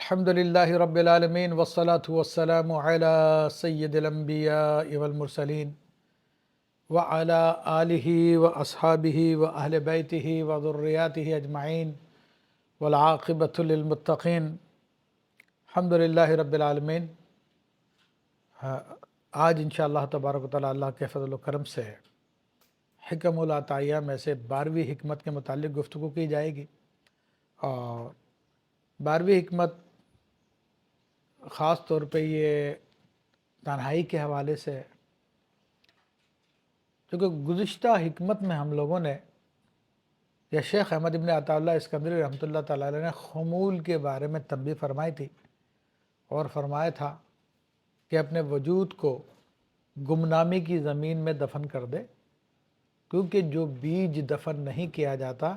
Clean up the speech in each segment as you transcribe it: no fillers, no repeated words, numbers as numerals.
الحمد للہ رب العالمین والصلاة والسلام علی سید الانبیاء والمرسلین وعلی آلہ واصحابہ واہل بیتہ وذریاتہ اجمعین والعاقبۃ للمتقین الحمد للہ رب العالمین۔ آج انشاءاللہ تبارک و تعالی اللہ کے فضل و کرم سے حکم العطائیہ میں سے 12ویں حکمت کے متعلق گفتگو کی جائے گی، اور 12ویں حکمت خاص طور پہ یہ تنہائی کے حوالے سے، کیونکہ گزشتہ حکمت میں ہم لوگوں نے یا شیخ احمد ابن عطا اللہ اسکندری رحمۃ اللہ تعالی علیہ نے خمول کے بارے میں تنبیہ فرمائی تھی، اور فرمایا تھا کہ اپنے وجود کو گمنامی کی زمین میں دفن کر دے، کیونکہ جو بیج دفن نہیں کیا جاتا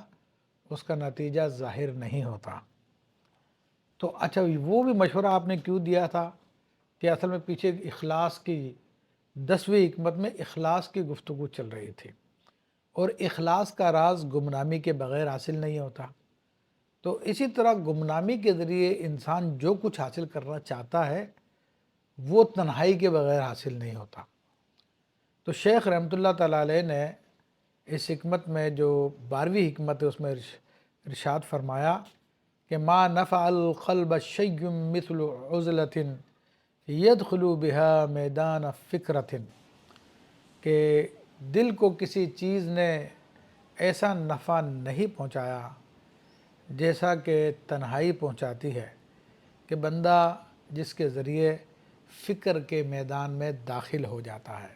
اس کا نتیجہ ظاہر نہیں ہوتا۔ تو اچھا، وہ بھی مشورہ آپ نے کیوں دیا تھا کہ اصل میں پیچھے اخلاص کی 10ویں حکمت میں اخلاص کی گفتگو چل رہی تھی، اور اخلاص کا راز گمنامی کے بغیر حاصل نہیں ہوتا۔ تو اسی طرح گمنامی کے ذریعے انسان جو کچھ حاصل کرنا چاہتا ہے وہ تنہائی کے بغیر حاصل نہیں ہوتا۔ تو شیخ رحمۃ اللہ تعالی علیہ نے اس حکمت میں جو 12ویں حکمت ہے اس میں ارشاد فرمایا کہ ما نفع القلب شیء مثل عزلۃ یدخل بها میدان فکرۃ، کہ دل کو کسی چیز نے ایسا نفع نہیں پہنچایا جیسا کہ تنہائی پہنچاتی ہے، کہ بندہ جس کے ذریعے فکر کے میدان میں داخل ہو جاتا ہے۔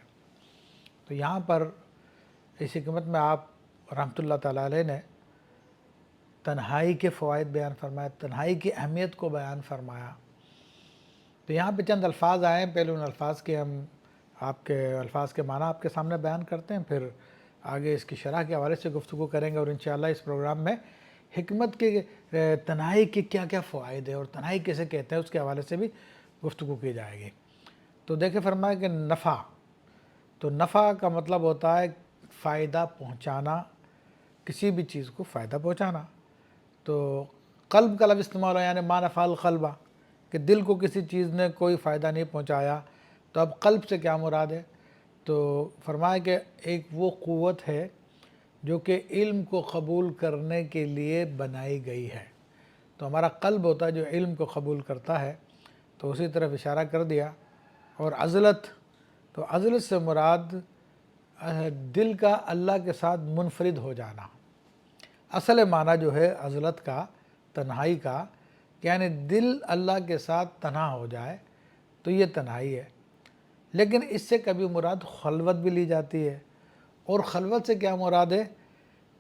تو یہاں پر اس حکمت میں آپ رحمۃ اللہ تعالی علیہ نے تنہائی کے فوائد بیان فرمایا، تنہائی کی اہمیت کو بیان فرمایا۔ تو یہاں پہ چند الفاظ آئے ہیں، پہلے ان الفاظ کے ہم آپ کے الفاظ کے معنی آپ کے سامنے بیان کرتے ہیں، پھر آگے اس کی شرح کے حوالے سے گفتگو کریں گے، اور انشاءاللہ اس پروگرام میں حکمت کے تنہائی کے کیا کیا فوائد ہیں اور تنہائی کیسے کہتے ہیں اس کے حوالے سے بھی گفتگو کی جائے گی۔ تو دیکھیں، فرمایا کہ نفع، تو نفع کا مطلب ہوتا ہے فائدہ پہنچانا، کسی بھی چیز کو فائدہ پہنچانا۔ تو قلب کا لفظ استعمال ہو، یعنی ما نفع القلب، کہ دل کو کسی چیز نے کوئی فائدہ نہیں پہنچایا۔ تو اب قلب سے کیا مراد ہے؟ تو فرمایا کہ ایک وہ قوت ہے جو کہ علم کو قبول کرنے کے لیے بنائی گئی ہے۔ تو ہمارا قلب ہوتا ہے جو علم کو قبول کرتا ہے، تو اسی طرف اشارہ کر دیا۔ اور عزلت، تو عزلت سے مراد دل کا اللہ کے ساتھ منفرد ہو جانا۔ اصل معنی جو ہے عزلت کا، تنہائی کا، یعنی دل اللہ کے ساتھ تنہا ہو جائے تو یہ تنہائی ہے۔ لیکن اس سے کبھی مراد خلوت بھی لی جاتی ہے، اور خلوت سے کیا مراد ہے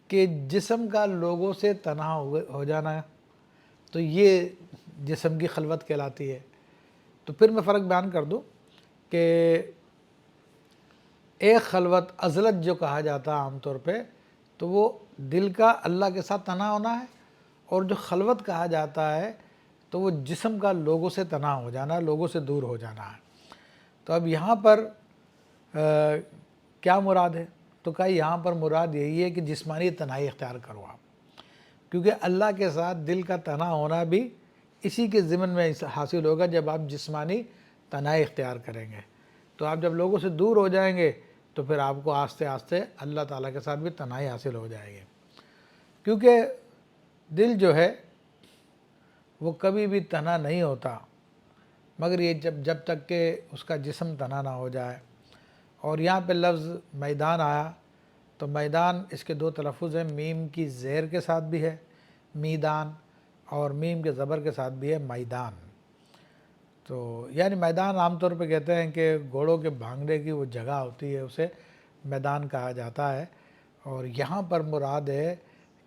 کہ جسم کا لوگوں سے تنہا ہو جانا ہے، تو یہ جسم کی خلوت کہلاتی ہے۔ تو پھر میں فرق بیان کر دوں کہ ایک خلوت عزلت جو کہا جاتا ہے عام طور پہ، تو وہ دل کا اللہ کے ساتھ تنہا ہونا ہے، اور جو خلوت کہا جاتا ہے تو وہ جسم کا لوگوں سے تنہا ہو جانا، لوگوں سے دور ہو جانا ہے۔ تو اب یہاں پر کیا مراد ہے؟ تو کہا یہاں پر مراد یہی ہے کہ جسمانی تنہائی اختیار کرو آپ، کیونکہ اللہ کے ساتھ دل کا تنہا ہونا بھی اسی کے ضمن میں حاصل ہوگا جب آپ جسمانی تنہائی اختیار کریں گے۔ تو آپ جب لوگوں سے دور ہو جائیں گے تو پھر آپ کو آہستہ آہستہ اللہ تعالیٰ کے ساتھ بھی تنہائی حاصل ہو جائے گی، کیونکہ دل جو ہے وہ کبھی بھی تنہا نہیں ہوتا مگر یہ جب تک کہ اس کا جسم تنہا نہ ہو جائے۔ اور یہاں پہ لفظ میدان آیا، تو میدان اس کے 2 تلفظ ہیں، میم کی زیر کے ساتھ بھی ہے میدان، اور میم کے زبر کے ساتھ بھی ہے میدان۔ تو یعنی میدان عام طور پہ کہتے ہیں کہ گھوڑوں کے بھاگنے کی وہ جگہ ہوتی ہے، اسے میدان کہا جاتا ہے، اور یہاں پر مراد ہے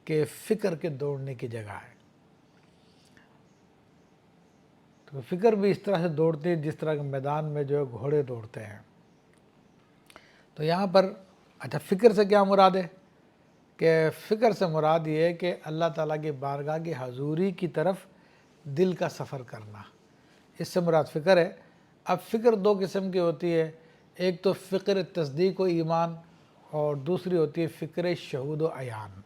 کہ فکر کے دوڑنے کی جگہ ہے۔ تو فکر بھی اس طرح سے دوڑتی ہے جس طرح کے میدان میں جو ہے گھوڑے دوڑتے ہیں۔ تو یہاں پر اچھا، فکر سے کیا مراد ہے؟ کہ فکر سے مراد یہ ہے کہ اللہ تعالیٰ کی بارگاہ کی حضوری کی طرف دل کا سفر کرنا، اس سے مراد فکر ہے۔ اب فکر 2 قسم کی ہوتی ہے، ایک تو فکر تصدیق و ایمان، اور دوسری ہوتی ہے فکر شہود و عیان۔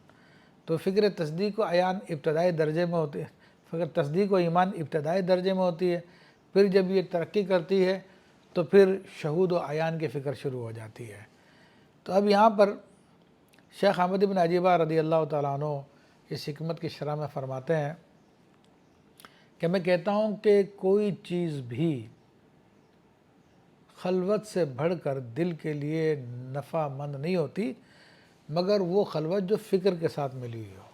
تو فکر تصدیق و عیان ابتدائی درجے میں ہوتی ہے، فکر تصدیق و ایمان ابتدائی درجے میں ہوتی ہے، پھر جب یہ ترقی کرتی ہے تو پھر شہود و عیان کی فکر شروع ہو جاتی ہے۔ تو اب یہاں پر شیخ احمد بن عجیبہ رضی اللہ تعالیٰ عنہ اس حکمت کی شرح میں فرماتے ہیں کہ میں کہتا ہوں کہ کوئی چیز بھی خلوت سے بڑھ کر دل کے لیے نفع مند نہیں ہوتی مگر وہ خلوت جو فکر کے ساتھ ملی ہوئی ہو،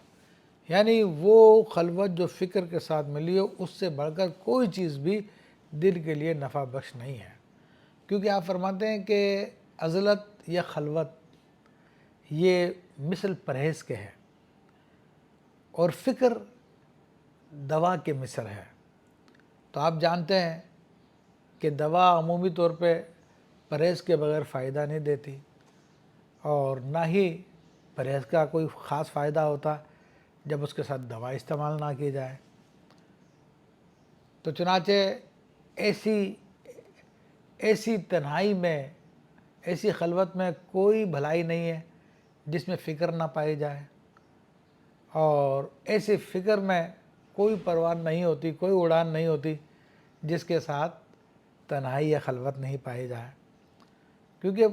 یعنی وہ خلوت جو فکر کے ساتھ ملی ہو اس سے بڑھ کر کوئی چیز بھی دل کے لیے نفع بخش نہیں ہے، کیونکہ آپ فرماتے ہیں کہ عزلت یا خلوت یہ مثل پرہیز کے ہے اور فکر دوا کے مثل ہے۔ تو آپ جانتے ہیں کہ دوا عمومی طور پہ پرہیز کے بغیر فائدہ نہیں دیتی اور نہ ہی پرہیز کا کوئی خاص فائدہ ہوتا جب اس کے ساتھ دوا استعمال نہ کی جائے۔ تو چنانچہ ایسی تنہائی میں، ایسی خلوت میں کوئی بھلائی نہیں ہے جس میں فکر نہ پائی جائے، اور ایسی فکر میں کوئی پروان نہیں ہوتی، کوئی اڑان نہیں ہوتی جس کے ساتھ تنہائی یا خلوت نہیں پائی جائے۔ کیونکہ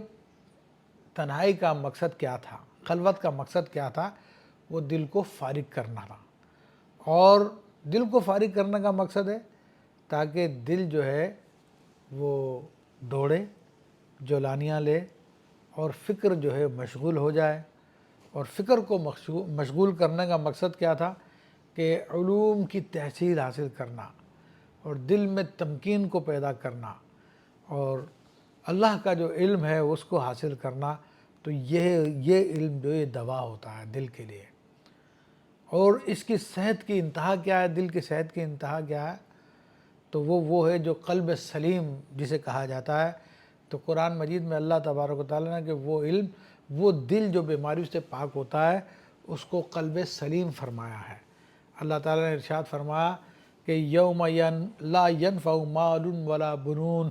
تنہائی کا مقصد کیا تھا، خلوت کا مقصد کیا تھا؟ وہ دل کو فارغ کرنا تھا، اور دل کو فارغ کرنے کا مقصد ہے تاکہ دل جو ہے وہ دوڑے، جولانیاں لے، اور فکر جو ہے مشغول ہو جائے۔ اور فکر کو مشغول کرنے کا مقصد کیا تھا کہ علوم کی تحصیل حاصل کرنا اور دل میں تمکین کو پیدا کرنا اور اللہ کا جو علم ہے اس کو حاصل کرنا۔ تو یہ علم جو یہ دوا ہوتا ہے دل کے لیے۔ اور اس کی صحت کی انتہا کیا ہے؟ دل کی صحت کی انتہا کیا ہے؟ تو وہ ہے جو قلب سلیم جسے کہا جاتا ہے۔ تو قرآن مجید میں اللہ تبارک و تعالیٰ نے کہ وہ علم، وہ دل جو بیماریوں سے پاک ہوتا ہے اس کو قلب سلیم فرمایا ہے۔ اللہ تعالیٰ نے ارشاد فرمایا کہ یوم لا ینفع مال ولا بنون،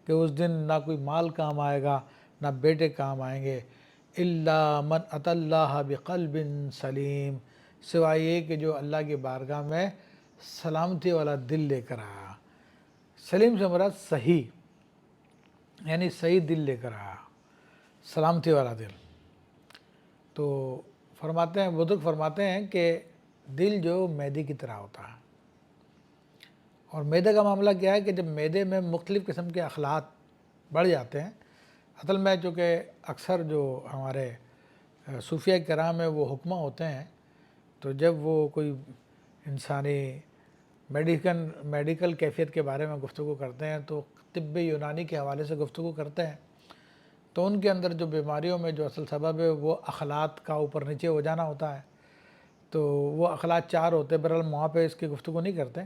کہ اس دن نہ کوئی مال کام آئے گا نہ بیٹے کام آئیں گے، الا من اتی اللہ بقلب سلیم، سوائے یہ کہ جو اللہ کی بارگاہ میں سلامتی والا دل لے کر آیا۔ سلیم سے مراد صحیح، یعنی صحیح دل لے کر آیا، سلامتی والا دل۔ تو فرماتے ہیں، بزرگ فرماتے ہیں کہ دل جو معدے کی طرح ہوتا ہے، اور معدے کا معاملہ کیا ہے کہ جب معدے میں مختلف قسم کے اخلاط بڑھ جاتے ہیں، اصل میں چونکہ اکثر جو ہمارے صوفیہ کرام ہیں وہ حکمہ ہوتے ہیں، تو جب وہ کوئی انسانی میڈیکل کیفیت کے بارے میں گفتگو کرتے ہیں تو طب یونانی کے حوالے سے گفتگو کرتے ہیں، تو ان کے اندر جو بیماریوں میں جو اصل سبب ہے وہ اخلاط کا اوپر نیچے ہو جانا ہوتا ہے۔ تو وہ اخلاط 4 ہوتے ہیں، بہرحال وہاں پہ اس کی گفتگو نہیں کرتے۔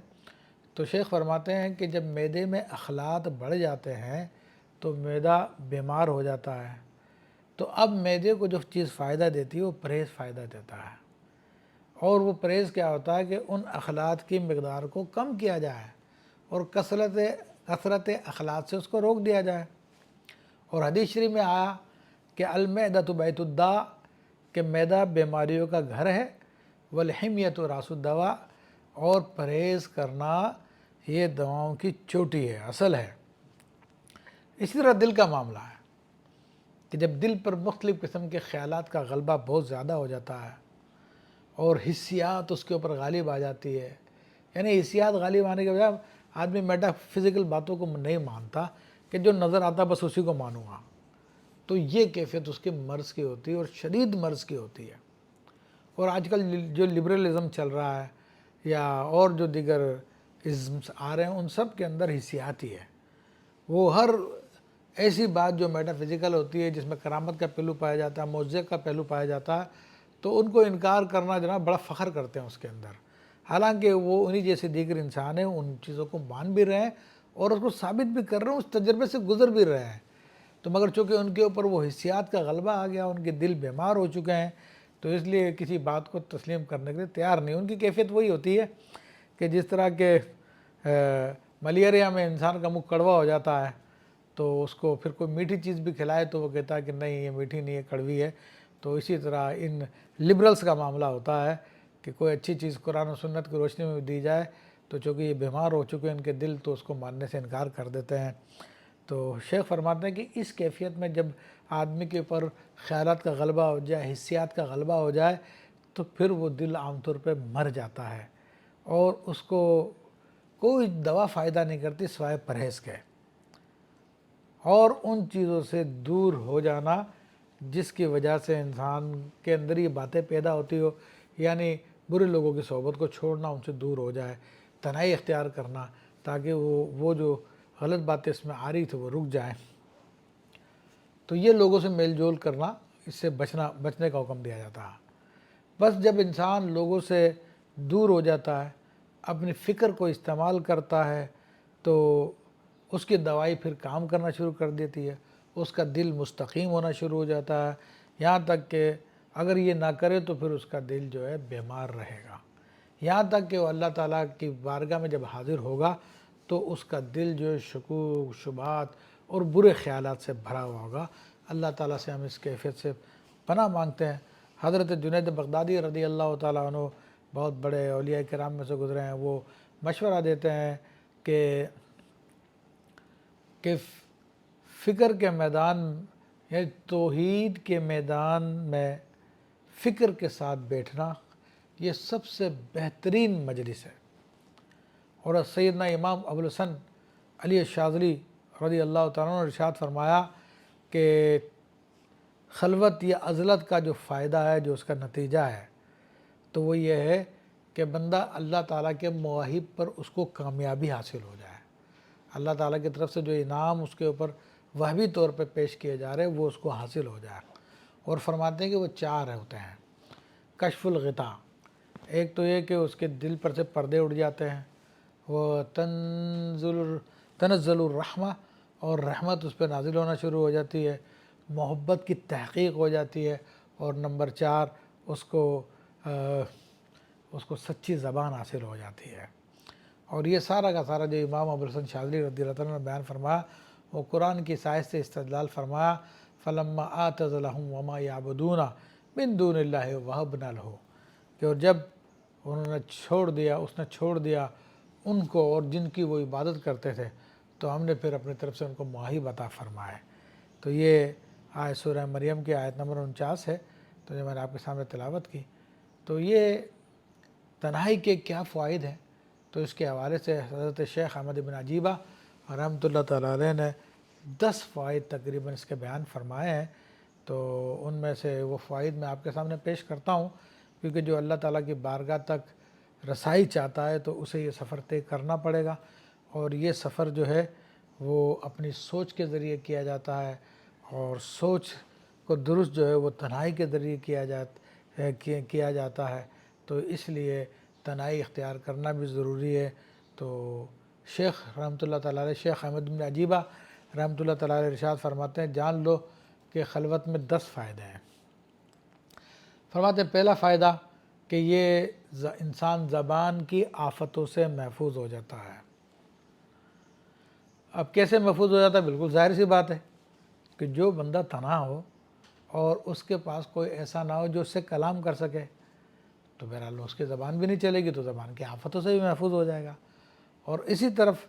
تو شیخ فرماتے ہیں کہ جب معدے میں اخلاط بڑھ جاتے ہیں تو معدہ بیمار ہو جاتا ہے، تو اب معدے کو جو چیز فائدہ دیتی ہے وہ پرہیز فائدہ دیتا ہے، اور وہ پرہیز کیا ہوتا ہے کہ ان اخلاط کی مقدار کو کم کیا جائے اور کثرت اخلاط سے اس کو روک دیا جائے۔ اور حدیث شریف میں آیا کہ المعدۃ بیت الداء، کہ معدہ بیماریوں کا گھر ہے، والحمیۃ راس الدواء، اور پرہیز کرنا یہ دواؤں کی چوٹی ہے، اصل ہے۔ اسی طرح دل کا معاملہ ہے کہ جب دل پر مختلف قسم کے خیالات کا غلبہ بہت زیادہ ہو جاتا ہے اور حسیات اس کے اوپر غالب آ جاتی ہے، یعنی حسیات غالب آنے کے بجائے آدمی میٹا فزیکل باتوں کو نہیں مانتا کہ جو نظر آتا بس اسی کو مانوں گا، تو یہ کیفیت اس کے مرض کی ہوتی ہے اور شدید مرض کی ہوتی ہے۔ اور آج کل جو لبرلزم چل رہا ہے یا اور جو دیگر ازمس آ رہے ہیں ان سب کے اندر حسیات ہی ہے۔ وہ ہر ایسی بات جو میٹا فزیکل ہوتی ہے جس میں کرامت کا پہلو پایا جاتا ہے، معجزے کا پہلو پایا جاتا ہے، تو ان کو انکار کرنا جناب بڑا فخر کرتے ہیں اس کے اندر، حالانکہ وہ انہی جیسے دیگر انسان ہیں، ان چیزوں کو مان بھی رہے ہیں اور اس کو ثابت بھی کر رہے ہیں، اس تجربے سے گزر بھی رہے ہیں۔ تو مگر چونکہ ان کے اوپر وہ حسیات کا غلبہ آ گیا، ان کے دل بیمار ہو چکے ہیں، تو اس لیے کسی بات کو تسلیم کرنے کے لیے تیار نہیں۔ ان کی کیفیت وہی ہوتی ہے کہ جس طرح کہ ملیریا میں انسان کا منہ کڑوا ہو جاتا ہے، تو اس کو پھر کوئی میٹھی چیز بھی کھلائے تو وہ کہتا ہے کہ نہیں یہ میٹھی نہیں ہے، کڑوی ہے۔ تو اسی طرح ان لبرلز کا معاملہ ہوتا ہے کہ کوئی اچھی چیز قرآن و سنت کی روشنی میں دی جائے تو چونکہ یہ بیمار ہو چکے ہیں ان کے دل، تو اس کو ماننے سے انکار کر دیتے ہیں۔ تو شیخ فرماتے ہیں کہ اس کیفیت میں جب آدمی کے اوپر خیالات کا غلبہ ہو جائے، حسیات کا غلبہ ہو جائے، تو پھر وہ دل عام طور پہ مر جاتا ہے اور اس کو کوئی دوا فائدہ نہیں کرتی سوائے پرہیز کے، اور ان چیزوں سے دور ہو جانا جس کی وجہ سے انسان کے اندر یہ باتیں پیدا ہوتی ہو، یعنی برے لوگوں کی صحبت کو چھوڑنا، ان سے دور ہو جائے، تنہائی اختیار کرنا تاکہ وہ جو غلط باتیں اس میں آ رہی تھی وہ رک جائیں۔ تو یہ لوگوں سے میل جول کرنا، اس سے بچنے کا حکم دیا جاتا ہے۔ بس جب انسان لوگوں سے دور ہو جاتا ہے، اپنی فکر کو استعمال کرتا ہے، تو اس کی دوائی پھر کام کرنا شروع کر دیتی ہے، اس کا دل مستقیم ہونا شروع ہو جاتا ہے، یہاں تک کہ اگر یہ نہ کرے تو پھر اس کا دل جو ہے بیمار رہے گا، یہاں تک کہ وہ اللہ تعالیٰ کی بارگاہ میں جب حاضر ہوگا تو اس کا دل جو ہے شکوک، شبہات اور برے خیالات سے بھرا ہوا ہوگا۔ اللہ تعالیٰ سے ہم اس کیفیت سے پناہ مانگتے ہیں۔ حضرت جنید بغدادی رضی اللہ تعالیٰ عنہ بہت بڑے اولیاء کرام میں سے گزرے ہیں، وہ مشورہ دیتے ہیں کہ فکر کے میدان، یعنی توحید کے میدان میں فکر کے ساتھ بیٹھنا یہ سب سے بہترین مجلس ہے۔ اور سیدنا امام ابوالحسن علی الشاذلی رضی اللہ تعالیٰ عنہ نے ارشاد فرمایا کہ خلوت یا عزلت کا جو فائدہ ہے، جو اس کا نتیجہ ہے، تو وہ یہ ہے کہ بندہ اللہ تعالیٰ کے مواہب پر اس کو کامیابی حاصل ہو جائے، اللہ تعالیٰ کی طرف سے جو انعام اس کے اوپر وہبی طور پہ پیش کیے جا رہے ہیں وہ اس کو حاصل ہو جائے۔ اور فرماتے ہیں کہ وہ 4 ہوتے ہیں۔ کشف الغطاء، ایک تو یہ کہ اس کے دل پر سے پردے اڑ جاتے ہیں، وہ تنزل الرحمہ، اور رحمت اس پہ نازل ہونا شروع ہو جاتی ہے، محبت کی تحقیق ہو جاتی ہے، اور نمبر 4 اس کو سچی زبان حاصل ہو جاتی ہے۔ اور یہ سارا کا سارا جو امام ابوالحسن شاذلی رضی اللہ تعالیٰ نے بیان فرمایا، وہ قرآن کی آیت سے استدلال فرمایا، فلما اعتزلهم وما يعبدون من دون اللہ وهبنا له، کہ اور جب انہوں نے اس نے چھوڑ دیا ان کو اور جن کی وہ عبادت کرتے تھے، تو ہم نے پھر اپنی طرف سے ان کو مواہب عطا فرمائے۔ تو یہ آیت سورہ مریم کی آیت نمبر 49 ہے، تو جو میں نے آپ کے سامنے تلاوت کی۔ تو یہ تنہائی کے کیا فوائد ہیں، تو اس کے حوالے سے حضرت شیخ احمد بن عجیبہ رحمۃ اللہ تعالیٰ علیہ نے 10 فوائد تقریباً اس کے بیان فرمائے ہیں۔ تو ان میں سے وہ فوائد میں آپ کے سامنے پیش کرتا ہوں، کیونکہ جو اللہ تعالیٰ کی بارگاہ تک رسائی چاہتا ہے تو اسے یہ سفر طے کرنا پڑے گا، اور یہ سفر جو ہے وہ اپنی سوچ کے ذریعے کیا جاتا ہے، اور سوچ کو درست جو ہے وہ تنہائی کے ذریعے کیا جاتا ہے۔ تو اس لیے تنہائی اختیار کرنا بھی ضروری ہے۔ تو شیخ رحمۃ اللہ تعالیٰ علیہ، شیخ احمد بن عجیبہ رحمۃ اللہ تعالیٰ علیہ ارشاد فرماتے ہیں، جان لو کہ خلوت میں 10 فائدے ہیں۔ فرماتے ہیں پہلا فائدہ کہ یہ انسان زبان کی آفتوں سے محفوظ ہو جاتا ہے۔ اب کیسے محفوظ ہو جاتا ہے؟ بالکل ظاہر سی بات ہے کہ جو بندہ تنہا ہو اور اس کے پاس کوئی ایسا نہ ہو جو اس سے کلام کر سکے، تو بہرحال اس کی زبان بھی نہیں چلے گی، تو زبان کی آفتوں سے بھی محفوظ ہو جائے گا۔ اور اسی طرف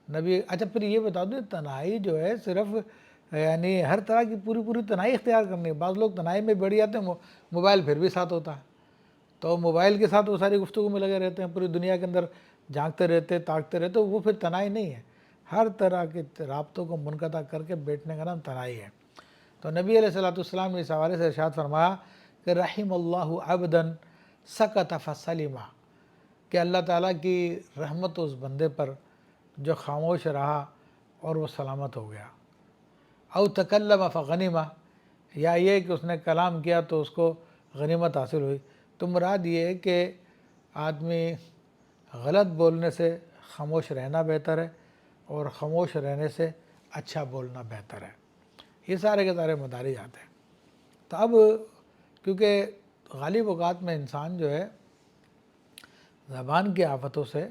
اچھا پھر یہ بتا دوں، تنہائی جو ہے صرف یعنی ہر طرح کی پوری تنہائی اختیار کرنی ہے۔ بعض لوگ تنہائی میں بیٹھ جاتے ہیں، موبائل پھر بھی ساتھ ہوتا ہے، تو موبائل کے ساتھ وہ ساری گفتگو میں لگے رہتے ہیں، پوری دنیا کے اندر جھانکتے رہتے، تاکتے رہتے، وہ پھر تنہائی نہیں ہے۔ ہر طرح کے رابطوں کو منقطع کر کے بیٹھنے کا نام تنہائی ہے۔ تو نبی علیہ السلام نے اس حوالے سے ارشاد فرمایا کہ رحم اللہ عبدا سکت فسلما، کہ اللہ تعالیٰ کی رحمت اس بندے پر جو خاموش رہا اور وہ سلامت ہو گیا۔ او تکلم فغنما، یا یہ کہ اس نے کلام کیا تو اس کو غنیمت حاصل ہوئی۔ تو مراد یہ ہے کہ آدمی غلط بولنے سے خاموش رہنا بہتر ہے، اور خاموش رہنے سے اچھا بولنا بہتر ہے۔ یہ سارے کے سارے مدارج آتے ہیں۔ تو اب کیونکہ غالب اوقات میں انسان جو ہے زبان کی آفتوں سے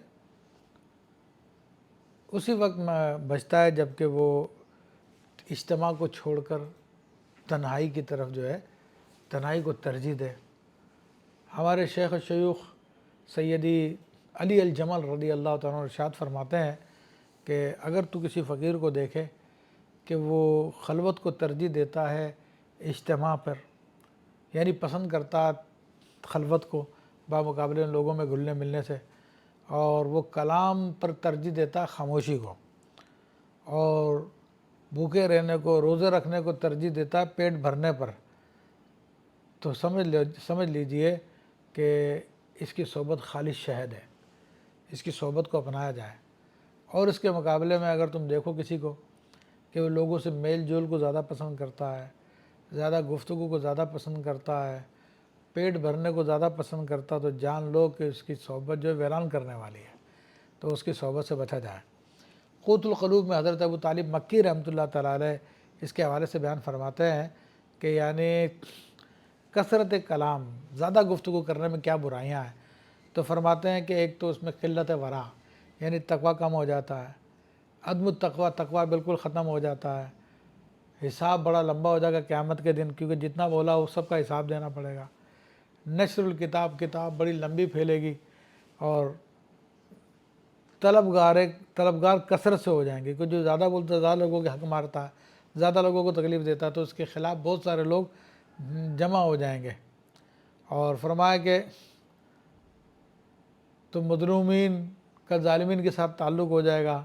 اسی وقت میں بچتا ہے جب کہ وہ اجتماع کو چھوڑ کر تنہائی کی طرف جو ہے، تنہائی کو ترجیح دے۔ ہمارے شیخ الشیوخ سیدی علی الجمل رضی اللہ تعالیٰ عنہ ارشاد فرماتے ہیں کہ اگر تو کسی فقیر کو دیکھے کہ وہ خلوت کو ترجیح دیتا ہے اجتماع پر، یعنی پسند کرتا خلوت کو بامقابلے لوگوں میں گھلنے ملنے سے، اور وہ کلام پر ترجیح دیتا خاموشی کو، اور بھوکے رہنے کو، روزے رکھنے کو ترجیح دیتا پیٹ بھرنے پر، تو سمجھ لیجئے کہ اس کی صحبت خالص شہد ہے، اس کی صحبت کو اپنایا جائے۔ اور اس کے مقابلے میں اگر تم دیکھو کسی کو کہ وہ لوگوں سے میل جول کو زیادہ پسند کرتا ہے، زیادہ گفتگو کو زیادہ پسند کرتا ہے، پیٹ بھرنے کو زیادہ پسند کرتا، تو جان لو کہ اس کی صحبت جو ہے ویران کرنے والی ہے، تو اس کی صحبت سے بچا جائے۔ قوت القلوب میں حضرت ابو طالب مکی رحمۃ اللہ تعالیٰ علیہ اس کے حوالے سے بیان فرماتے ہیں کہ یعنی کثرت کلام، زیادہ گفتگو کرنے میں کیا برائیاں ہیں، تو فرماتے ہیں کہ ایک تو اس میں قلت ورع، یعنی تقوی کم ہو جاتا ہے، عدم التقوی، تقوی بالکل ختم ہو جاتا ہے، حساب بڑا لمبا ہو جائے گا قیامت کے دن، کیونکہ جتنا بولا وہ سب کا حساب دینا پڑے گا۔ نشر الکتاب، کتاب بڑی لمبی پھیلے گی، اور طلبگار کثرت سے ہو جائیں گے، کیونکہ جو زیادہ بولتا ہے زیادہ لوگوں کے حق مارتا ہے، زیادہ لوگوں کو تکلیف دیتا ہے، تو اس کے خلاف بہت سارے لوگ جمع ہو جائیں گے۔ اور فرمایا کہ تو مظلومین کا ظالمین کے ساتھ تعلق ہو جائے گا،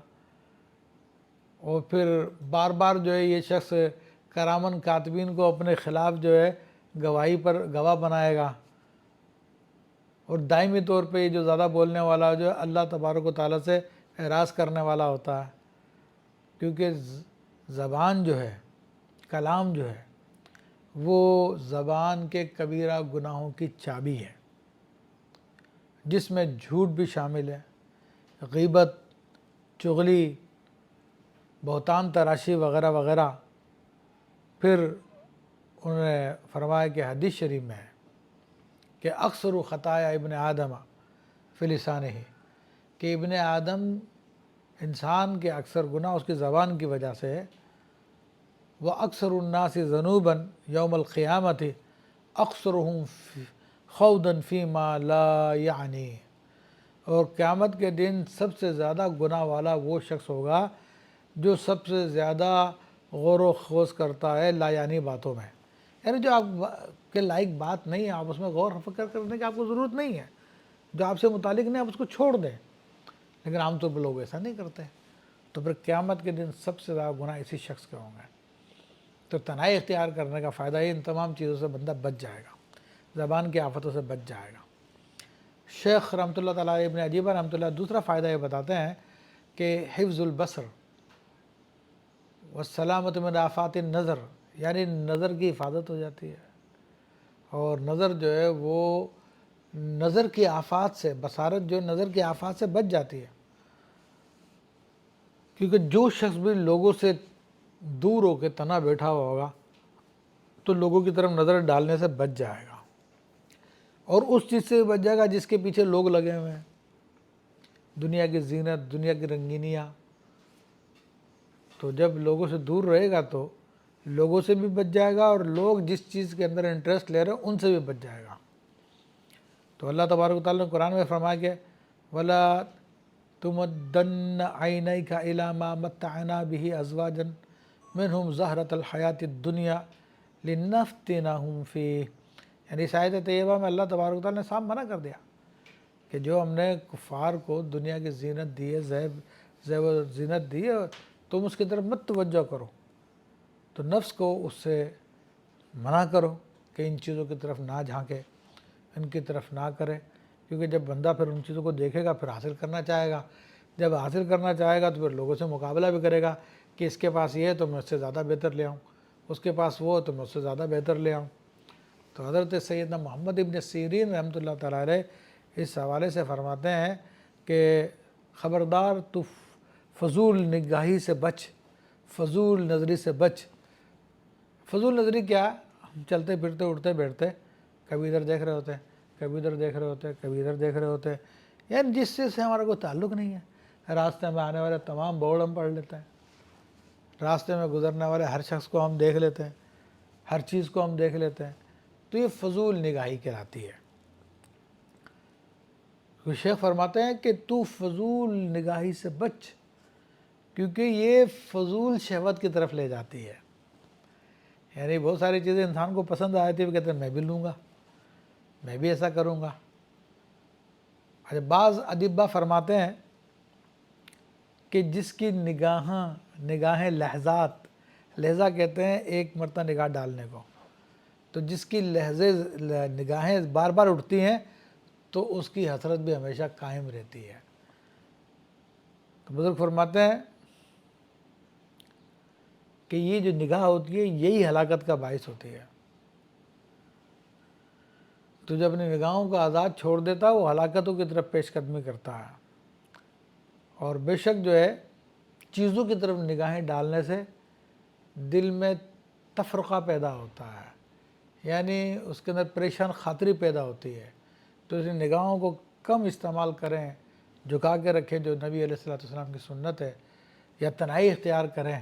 اور پھر بار بار جو ہے یہ شخص کرامن کاتبین کو اپنے خلاف جو ہے گواہی پر گواہ بنائے گا، اور دائمی طور پہ یہ جو زیادہ بولنے والا جو ہے اللہ تبارک و تعالیٰ سے اعراض کرنے والا ہوتا ہے، کیونکہ زبان جو ہے، کلام جو ہے، وہ زبان کے کبیرہ گناہوں کی چابی ہے، جس میں جھوٹ بھی شامل ہے، غیبت، چغلی، بہتان تراشی وغیرہ وغیرہ۔ پھر انہوں نے فرمایا کہ حدیث شریف میں ہے کہ اکثر خطایا ابن آدم فی لسانہ، کہ ابن آدم انسان کے اکثر گناہ اس کی زبان کی وجہ سے ہے۔ وہ اکثر الناس ذنوبا یوم القیامت اکثرهم خوضا فیما لا یعنی، اور قیامت کے دن سب سے زیادہ گناہ والا وہ شخص ہوگا جو سب سے زیادہ غور و خوض کرتا ہے لا یعنی باتوں میں، یعنی جو آپ کے لائق بات نہیں ہے، آپ اس میں غور و فکر کرنے کی آپ کو ضرورت نہیں ہے، جو آپ سے متعلق نہیں آپ اس کو چھوڑ دیں، لیکن عام طور پر لوگ ایسا نہیں کرتے، تو پھر قیامت کے دن سب سے زیادہ گناہ اسی شخص کے ہوں گے۔ تو تنہائی اختیار کرنے کا فائدہ ہے، ان تمام چیزوں سے بندہ بچ جائے گا، زبان کی آفتوں سے بچ جائے گا۔ شیخ رحمۃ اللہ تعالیٰ ابن عجیبہ رحمۃ اللہ دوسرا فائدہ یہ بتاتے ہیں کہ حفظ البصر والسلامت من آفات النظر، یعنی نظر کی حفاظت ہو جاتی ہے، اور نظر جو ہے وہ نظر کی آفات سے، بصارت جو نظر کی آفات سے بچ جاتی ہے، کیونکہ جو شخص بھی لوگوں سے دور ہو کے تنہا بیٹھا ہوا ہوگا تو لوگوں کی طرف نظر ڈالنے سے بچ جائے گا، اور اس چیز سے بچ جائے گا جس کے پیچھے لوگ لگے ہوئے ہیں، دنیا کی زینت، دنیا کی رنگینیاں۔ تو جب لوگوں سے دور رہے گا تو لوگوں سے بھی بچ جائے گا، اور لوگ جس چیز کے اندر انٹرسٹ لے رہے ہیں ان سے بھی بچ جائے گا۔ تو اللہ تبارک و تعالیٰ نے قرآن میں فرمایا کہ وَلَا تُمَدَّنَّ عَيْنَيْكَ إِلَىٰ مَا مَتَّعْنَا بِهِ أَزْوَاجًا مِنْهُمْ زَهْرَةَ الْحَيَاةِ الدُّنْيَا لِنَفْتِنَهُمْ فِيهِ، یعنی اس آیت طیبہ میں اللہ تبارک و تعالیٰ نے صاف منع کر دیا کہ جو ہم نے کفار کو دنیا کی زینت دی ہے، زیب و زینت دی ہے، تم اس کی طرف مت توجہ کرو، تو نفس کو اس سے منع کرو کہ ان چیزوں کی طرف نہ جھانکے، ان کی طرف نہ کرے، کیونکہ جب بندہ پھر ان چیزوں کو دیکھے گا پھر حاصل کرنا چاہے گا، جب حاصل کرنا چاہے گا تو پھر لوگوں سے مقابلہ بھی کرے گا کہ اس کے پاس یہ ہے تو میں اس سے زیادہ بہتر لے آؤں، اس کے پاس وہ تو میں اس سے زیادہ بہتر لے آؤں۔ تو حضرت سیدنا محمد ابن سیرین رحمۃ اللہ تعالیٰ علیہ اس حوالے سے فرماتے ہیں کہ خبردار تو فضول نگاہی سے بچ، فضول نظری سے بچ۔ فضول نظری کیا؟ ہم چلتے پھرتے اٹھتے بیٹھتے کبھی ادھر دیکھ رہے ہوتے ہیں، کبھی ادھر دیکھ رہے ہوتے ہیں، کبھی ادھر دیکھ رہے ہوتے ہیں، یعنی جس چیز سے ہمارا کوئی تعلق نہیں ہے۔ راستے میں آنے والے تمام بورڈ ہم پڑھ لیتے ہیں، راستے میں گزرنے والے ہر شخص کو ہم دیکھ لیتے ہیں، ہر چیز کو ہم دیکھ لیتے ہیں، تو یہ فضول نگاہی کہلاتی ہے۔ تو شیخ فرماتے ہیں کہ تو فضول نگاہی سے بچ، کیونکہ یہ فضول شہوت کی طرف لے جاتی ہے۔ یعنی بہت ساری چیزیں انسان کو پسند آتی ہیں، وہ کہتے ہیں میں بھی لوں گا، میں بھی ایسا کروں گا۔ اچھا، بعض ادبا فرماتے ہیں کہ جس کی نگاہیں لحظات، لہجہ کہتے ہیں ایک مرتبہ نگاہ ڈالنے کو، تو جس کی نگاہیں بار بار اٹھتی ہیں تو اس کی حسرت بھی ہمیشہ قائم رہتی ہے۔ تو بزرگ فرماتے ہیں کہ یہ جو نگاہ ہوتی ہے یہی ہلاکت کا باعث ہوتی ہے۔ تو جب اپنی نگاہوں کا آزاد چھوڑ دیتا ہے وہ ہلاکتوں کی طرف پیش قدمی کرتا ہے۔ اور بے شک جو ہے چیزوں کی طرف نگاہیں ڈالنے سے دل میں تفرقہ پیدا ہوتا ہے، یعنی اس کے اندر پریشان خاطری پیدا ہوتی ہے۔ تو اس نگاہوں کو کم استعمال کریں، جھکا کے رکھیں جو نبی علیہ الصلوۃ والسلام کی سنت ہے، یا تنہائی اختیار کریں،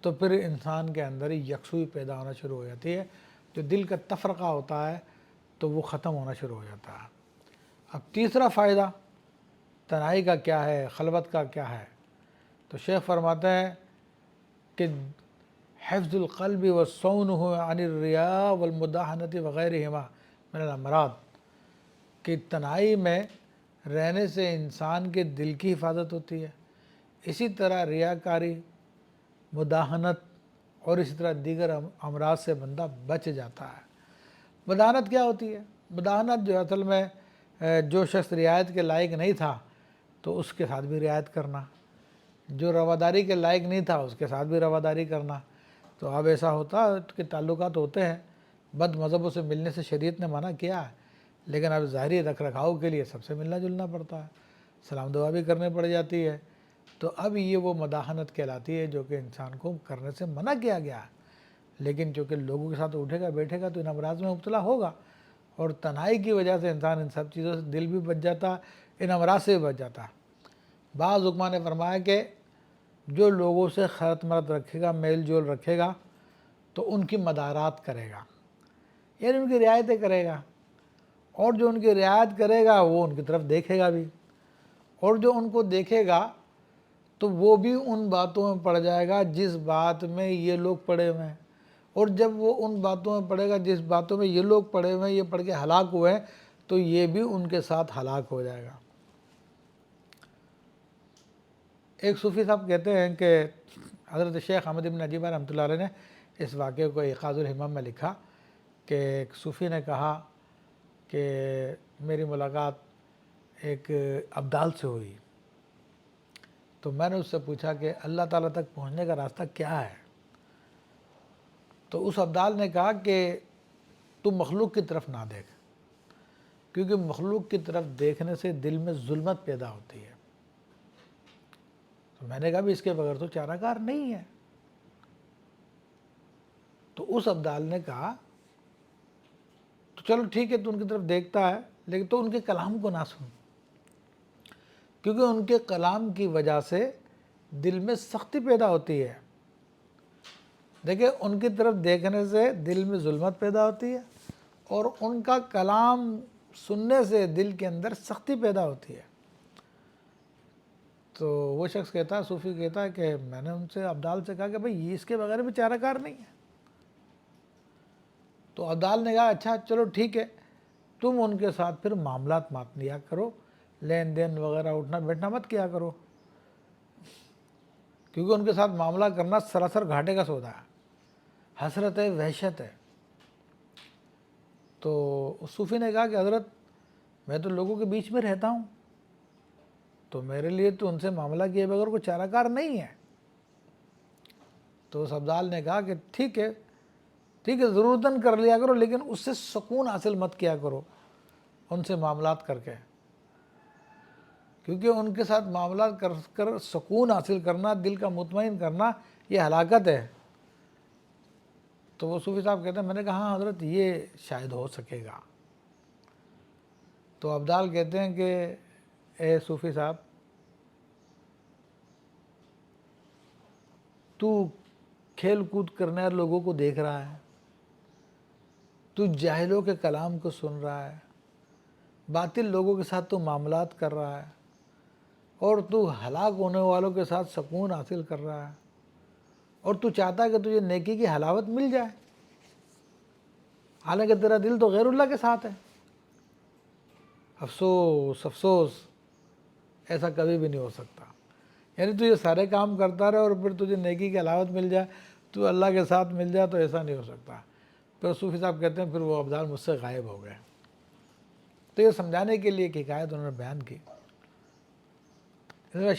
تو پھر انسان کے اندر یکسوئی پیدا ہونا شروع ہو جاتی ہے۔ جو دل کا تفرقہ ہوتا ہے تو وہ ختم ہونا شروع ہو جاتا ہے۔ اب تیسرا فائدہ تنہائی کا کیا ہے، خلوت کا کیا ہے؟ تو شیخ فرماتے ہیں کہ حفظ القلب وصونہ عن الریاء والمداہنۃ وغیرہما من الامراض، کہ تنہائی میں رہنے سے انسان کے دل کی حفاظت ہوتی ہے، اسی طرح ریاکاری، مداہنت اور اسی طرح دیگر امراض سے بندہ بچ جاتا ہے۔ مداہنت کیا ہوتی ہے؟ مداہنت جو اصل میں جو شخص رعایت کے لائق نہیں تھا تو اس کے ساتھ بھی رعایت کرنا، جو رواداری کے لائق نہیں تھا اس کے ساتھ بھی رواداری کرنا۔ تو اب ایسا ہوتا ہے کہ تعلقات ہوتے ہیں، بد مذہبوں سے ملنے سے شریعت نے منع کیا ہے، لیکن اب ظاہری رکھ رکھاؤ کے لیے سب سے ملنا جلنا پڑتا ہے، سلام دعا بھی کرنے پڑ جاتی ہے۔ تو اب یہ وہ مداہنت کہلاتی ہے جو کہ انسان کو کرنے سے منع کیا گیا ہے، لیکن چونکہ لوگوں کے ساتھ اٹھے گا بیٹھے گا تو ان امراض میں مبتلا ہوگا، اور تنہائی کی وجہ سے انسان ان سب چیزوں سے دل بھی بچ جاتا، ان امراض سے بھی بچ جاتا۔ بعض حکماء نے فرمایا کہ جو لوگوں سے خیرت مرد رکھے گا، میل جول رکھے گا، تو ان کی مدارات کرے گا، یعنی ان کی رعایتیں کرے گا، اور جو ان کی رعایت کرے گا وہ ان کی طرف دیکھے گا بھی، اور جو ان کو دیکھے گا تو وہ بھی ان باتوں میں پڑ جائے گا جس بات میں یہ لوگ پڑے ہوئے ہیں، اور جب وہ ان باتوں میں پڑے گا جس باتوں میں یہ لوگ پڑے ہوئے ہیں، یہ پڑھ کے ہلاک ہوئے ہیں، تو یہ بھی ان کے ساتھ ہلاک ہو جائے گا۔ ایک صوفی صاحب کہتے ہیں کہ حضرت شیخ احمد بن عجیبہ رحمۃ اللہ علیہ نے اس واقعے کو ایقاظ الہمم میں لکھا کہ ایک صوفی نے کہا کہ میری ملاقات ایک ابدال سے ہوئی، تو میں نے اس سے پوچھا کہ اللہ تعالیٰ تک پہنچنے کا راستہ کیا ہے؟ تو اس ابدال نے کہا کہ تو مخلوق کی طرف نہ دیکھ، کیونکہ مخلوق کی طرف دیکھنے سے دل میں ظلمت پیدا ہوتی ہے۔ تو میں نے کہا بھی اس کے بغیر تو چارہ کار نہیں ہے۔ تو اس ابدال نے کہا تو چلو ٹھیک ہے، تو ان کی طرف دیکھتا ہے لیکن تو ان کے کلام کو نہ سن، کیونکہ ان کے کلام کی وجہ سے دل میں سختی پیدا ہوتی ہے۔ دیکھیں، ان کی طرف دیکھنے سے دل میں ظلمت پیدا ہوتی ہے، اور ان کا کلام سننے سے دل کے اندر سختی پیدا ہوتی ہے۔ تو وہ شخص کہتا ہے، صوفی کہتا ہے کہ میں نے ان سے ابدال سے کہا کہ بھئی اس کے بغیر بھی چارہ کار نہیں ہے۔ تو ابدال نے کہا اچھا چلو ٹھیک ہے، تم ان کے ساتھ پھر معاملات مت لیا کرو، لین دین وغیرہ اٹھنا بیٹھنا مت کیا کرو، کیونکہ ان کے ساتھ معاملہ کرنا سراسر گھاٹے کا سودا ہے، حسرت ہے، وحشت ہے۔ تو اس صوفی نے کہا کہ حضرت میں تو لوگوں کے بیچ میں رہتا ہوں، تو میرے لیے تو ان سے معاملہ کیے بغیر کوئی چارہ کار نہیں ہے۔ تو اس ابدال نے کہا کہ ٹھیک ہے ضرورتاً کر لیا کرو، لیکن اس سے سکون حاصل مت کیا کرو ان سے معاملات کر کے، کیونکہ ان کے ساتھ معاملات کر سکون حاصل کرنا، دل کا مطمئن کرنا، یہ ہلاکت ہے۔ تو وہ صوفی صاحب کہتے ہیں، میں نے کہا ہاں حضرت یہ شاید ہو سکے گا۔ تو ابدال کہتے ہیں کہ اے صوفی صاحب، تو کھیل کود کرنے والے لوگوں کو دیکھ رہا ہے، تو جاہلوں کے کلام کو سن رہا ہے، باطل لوگوں کے ساتھ تو معاملات کر رہا ہے اور تو ہلاک ہونے والوں کے ساتھ سکون حاصل کر رہا ہے، اور تو چاہتا ہے کہ تجھے نیکی کی حلاوت مل جائے، حالانکہ تیرا دل تو غیر اللہ کے ساتھ ہے۔ افسوس افسوس، ایسا کبھی بھی نہیں ہو سکتا۔ یعنی تو یہ سارے کام کرتا رہے اور پھر تجھے نیکی کی حلاوت مل جائے، تو اللہ کے ساتھ مل جائے، تو ایسا نہیں ہو سکتا۔ پھر صوفی صاحب کہتے ہیں پھر وہ ابدال مجھ سے غائب ہو گئے۔ تو یہ سمجھانے کے لیے ایک حکایت انہوں نے بیان کی۔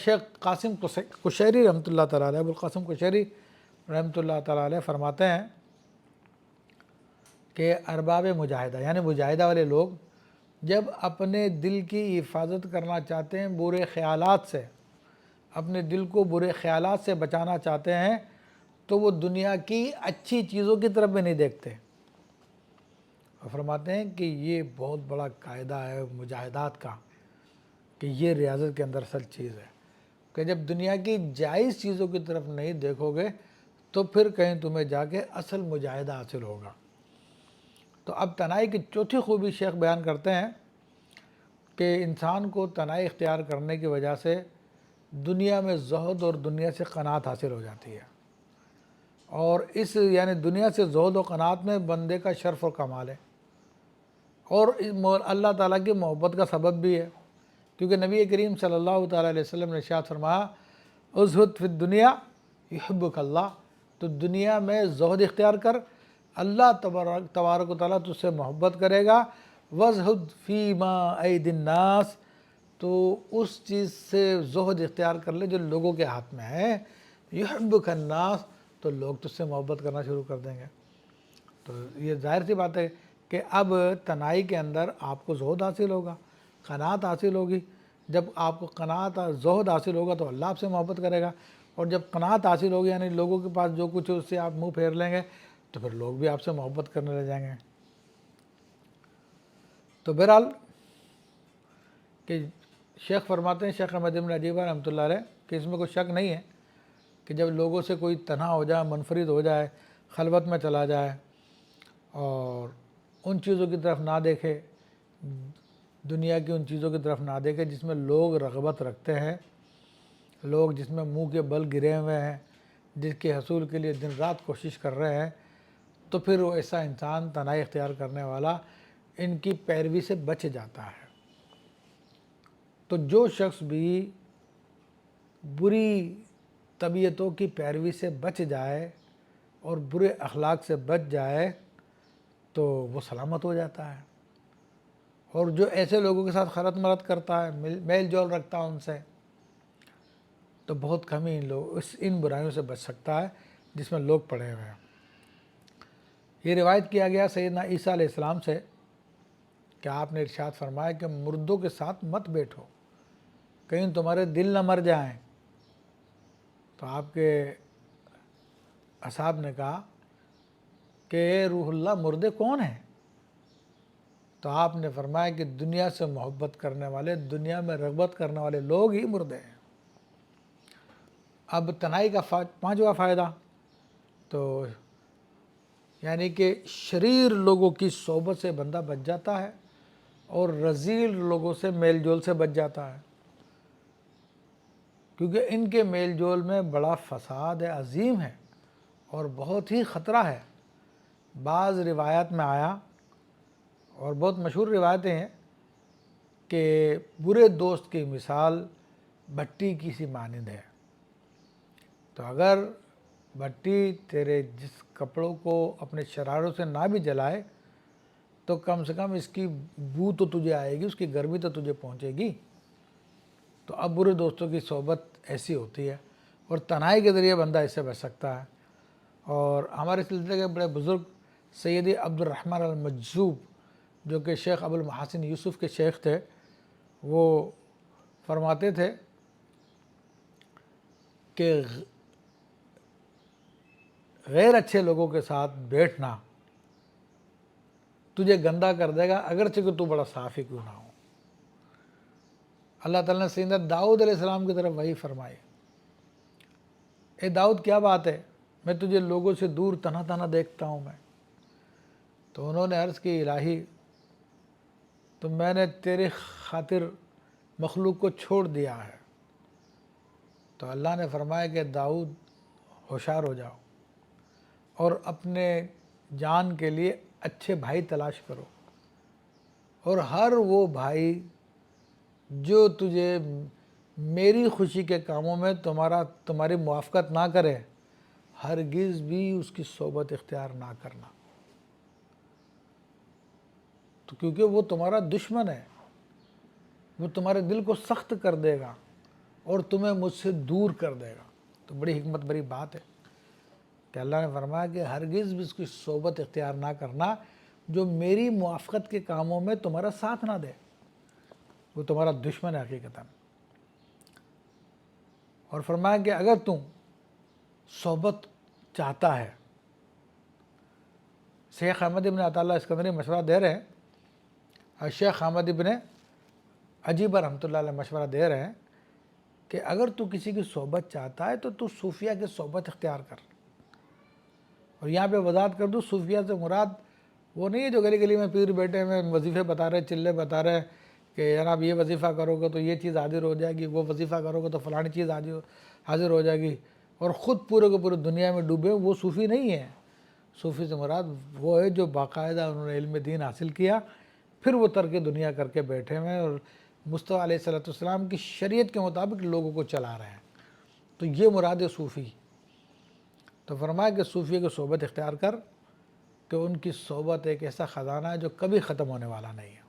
شیخ قاسم قشیری رحمۃ اللہ تعالیٰ علیہ، ابوالقاسم قشیری رحمۃ اللہ تعالیٰ علیہ فرماتے ہیں کہ ارباب مجاہدہ یعنی مجاہدہ والے لوگ جب اپنے دل کی حفاظت کرنا چاہتے ہیں برے خیالات سے، اپنے دل کو برے خیالات سے بچانا چاہتے ہیں، تو وہ دنیا کی اچھی چیزوں کی طرف بھی نہیں دیکھتے۔ اور فرماتے ہیں کہ یہ بہت بڑا قاعدہ ہے مجاہدات کا، کہ یہ ریاضت کے اندر اصل چیز ہے کہ جب دنیا کی جائز چیزوں کی طرف نہیں دیکھو گے تو پھر کہیں تمہیں جا کے اصل مجاہدہ حاصل ہوگا۔ تو اب تنہائی کی چوتھی خوبی شیخ بیان کرتے ہیں کہ انسان کو تنہائی اختیار کرنے کی وجہ سے دنیا میں زہد اور دنیا سے قناعت حاصل ہو جاتی ہے، اور اس یعنی دنیا سے زہد و قناعت میں بندے کا شرف و کمال ہے، اور اللہ تعالیٰ کی محبت کا سبب بھی ہے، کیونکہ نبی کریم صلی اللہ تعالیٰ علیہ وسلم نے ارشاد فرمایا ازہد فی الدنیا یحبک اللہ، تو دنیا میں زہد اختیار کر، اللہ تبارک و تعالیٰ تجھ سے محبت کرے گا۔ وزہد فی ما ایدی الناس، تو اس چیز سے زہد اختیار کر لے جو لوگوں کے ہاتھ میں ہے، یحبک الناس، تو لوگ تجھ سے محبت کرنا شروع کر دیں گے۔ تو یہ ظاہر سی بات ہے کہ اب تنہائی کے اندر آپ کو زہد حاصل ہوگا، قناعت حاصل ہوگی۔ جب آپ کو قناعت زہد حاصل ہوگا تو اللہ آپ سے محبت کرے گا، اور جب قناعت حاصل ہوگی یعنی لوگوں کے پاس جو کچھ ہے اس سے آپ منہ پھیر لیں گے تو پھر لوگ بھی آپ سے محبت کرنے لگ جائیں گے۔ تو بہرحال کہ شیخ فرماتے ہیں، شیخ احمد بن عجیبہ رحمۃ اللہ علیہ، کہ اس میں کوئی شک نہیں ہے کہ جب لوگوں سے کوئی تنہا ہو جائے، منفرد ہو جائے، خلوت میں چلا جائے اور ان چیزوں کی طرف نہ دیکھے، دنیا کی ان چیزوں کی طرف نہ دیکھے جس میں لوگ رغبت رکھتے ہیں، لوگ جس میں منہ کے بل گرے ہوئے ہیں، جس کے حصول کے لیے دن رات کوشش کر رہے ہیں، تو پھر وہ ایسا انسان تنہائی اختیار کرنے والا ان کی پیروی سے بچ جاتا ہے۔ تو جو شخص بھی بری طبیعتوں کی پیروی سے بچ جائے اور برے اخلاق سے بچ جائے تو وہ سلامت ہو جاتا ہے، اور جو ایسے لوگوں کے ساتھ خلط ملط کرتا ہے، میل جول رکھتا ہے ان سے، تو بہت کم ہی ان برائیوں سے بچ سکتا ہے جس میں لوگ پڑے ہوئے ہیں۔ یہ روایت کیا گیا سیدنا عیسیٰ علیہ السلام سے کہ آپ نے ارشاد فرمایا کہ مردوں کے ساتھ مت بیٹھو، کہیں تمہارے دل نہ مر جائیں۔ تو آپ کے اصحاب نے کہا کہ اے روح اللہ، مردے کون ہیں؟ تو آپ نے فرمایا کہ دنیا سے محبت کرنے والے، دنیا میں رغبت کرنے والے لوگ ہی مردے ہیں۔ اب تنہائی کا پانچواں فائدہ، تو یعنی کہ شریر لوگوں کی صحبت سے بندہ بچ جاتا ہے اور رذیل لوگوں سے میل جول سے بچ جاتا ہے، کیونکہ ان کے میل جول میں بڑا فساد ہے، عظیم ہے اور بہت ہی خطرہ ہے۔ بعض روایات میں آیا اور بہت مشہور روایتیں ہیں کہ برے دوست کی مثال بھٹی کی سی مانند ہے۔ تو اگر بھٹی تیرے جس کپڑوں کو اپنے شراروں سے نہ بھی جلائے تو کم سے کم اس کی بو تو تجھے آئے گی، اس کی گرمی تو تجھے پہنچے گی۔ تو اب برے دوستوں کی صحبت ایسی ہوتی ہے، اور تنہائی کے ذریعے بندہ اس سے بچ سکتا ہے۔ اور ہمارے سلسلے کے بڑے بزرگ سیدی عبد الرحمن المجذوب، جو کہ شیخ ابو المحاسن یوسف کے شیخ تھے، وہ فرماتے تھے کہ غیر اچھے لوگوں کے ساتھ بیٹھنا تجھے گندا کر دے گا، اگرچہ کہ تو بڑا صاف ہی کیوں نہ ہو۔ اللہ تعالیٰ نے سیدنا داؤد علیہ السلام کی طرف وہی فرمائی، اے داؤد کیا بات ہے، میں تجھے لوگوں سے دور تنہا تنہا دیکھتا ہوں میں۔ تو انہوں نے عرض کی الہی تو میں نے تیرے خاطر مخلوق کو چھوڑ دیا ہے۔ تو اللہ نے فرمایا کہ داؤد ہوشیار ہو جاؤ اور اپنے جان کے لیے اچھے بھائی تلاش کرو، اور ہر وہ بھائی جو تجھے میری خوشی کے کاموں میں تمہاری موافقت نہ کرے، ہرگز بھی اس کی صحبت اختیار نہ کرنا، تو کیونکہ وہ تمہارا دشمن ہے، وہ تمہارے دل کو سخت کر دے گا اور تمہیں مجھ سے دور کر دے گا۔ تو بڑی حکمت بری بات ہے کہ اللہ نے فرمایا کہ ہرگز بھی اس کی صحبت اختیار نہ کرنا جو میری موافقت کے کاموں میں تمہارا ساتھ نہ دے، وہ تمہارا دشمن ہے حقیقتاً۔ اور فرمایا کہ اگر تم صحبت چاہتا ہے، شیخ احمد ابن عطا اللہ اسکندری مشورہ دے رہے ہیں، اور شیخ احمد ابن عجیبہ رحمۃ اللہ علیہ مشورہ دے رہے ہیں کہ اگر تو کسی کی صحبت چاہتا ہے تو صوفیہ کی صحبت اختیار کر۔ اور یہاں پہ وضاحت کر دوں، صوفیہ سے مراد وہ نہیں ہے جو گلی گلی میں پیر بیٹھے میں وظیفے بتا رہے، چلے بتا رہے کہ جناب یہ وظیفہ کرو گے تو یہ چیز حاضر ہو جائے گی، وہ وظیفہ کرو گے تو فلانی چیز حاضر ہو جائے گی، اور خود پورے کے پورے دنیا میں ڈوبے، وہ صوفی نہیں ہے۔ صوفی سے مراد وہ ہے جو باقاعدہ انہوں نے علم دین حاصل کیا، پھر وہ ترک دنیا کر کے بیٹھے ہوئے اور مصطفیٰ علیہ السلام کی شریعت کے مطابق لوگوں کو چلا رہے ہیں، تو یہ مراد ہے صوفی۔ تو فرمایا کہ صوفی کی صحبت اختیار کر کہ ان کی صحبت ایک ایسا خزانہ ہے جو کبھی ختم ہونے والا نہیں ہے۔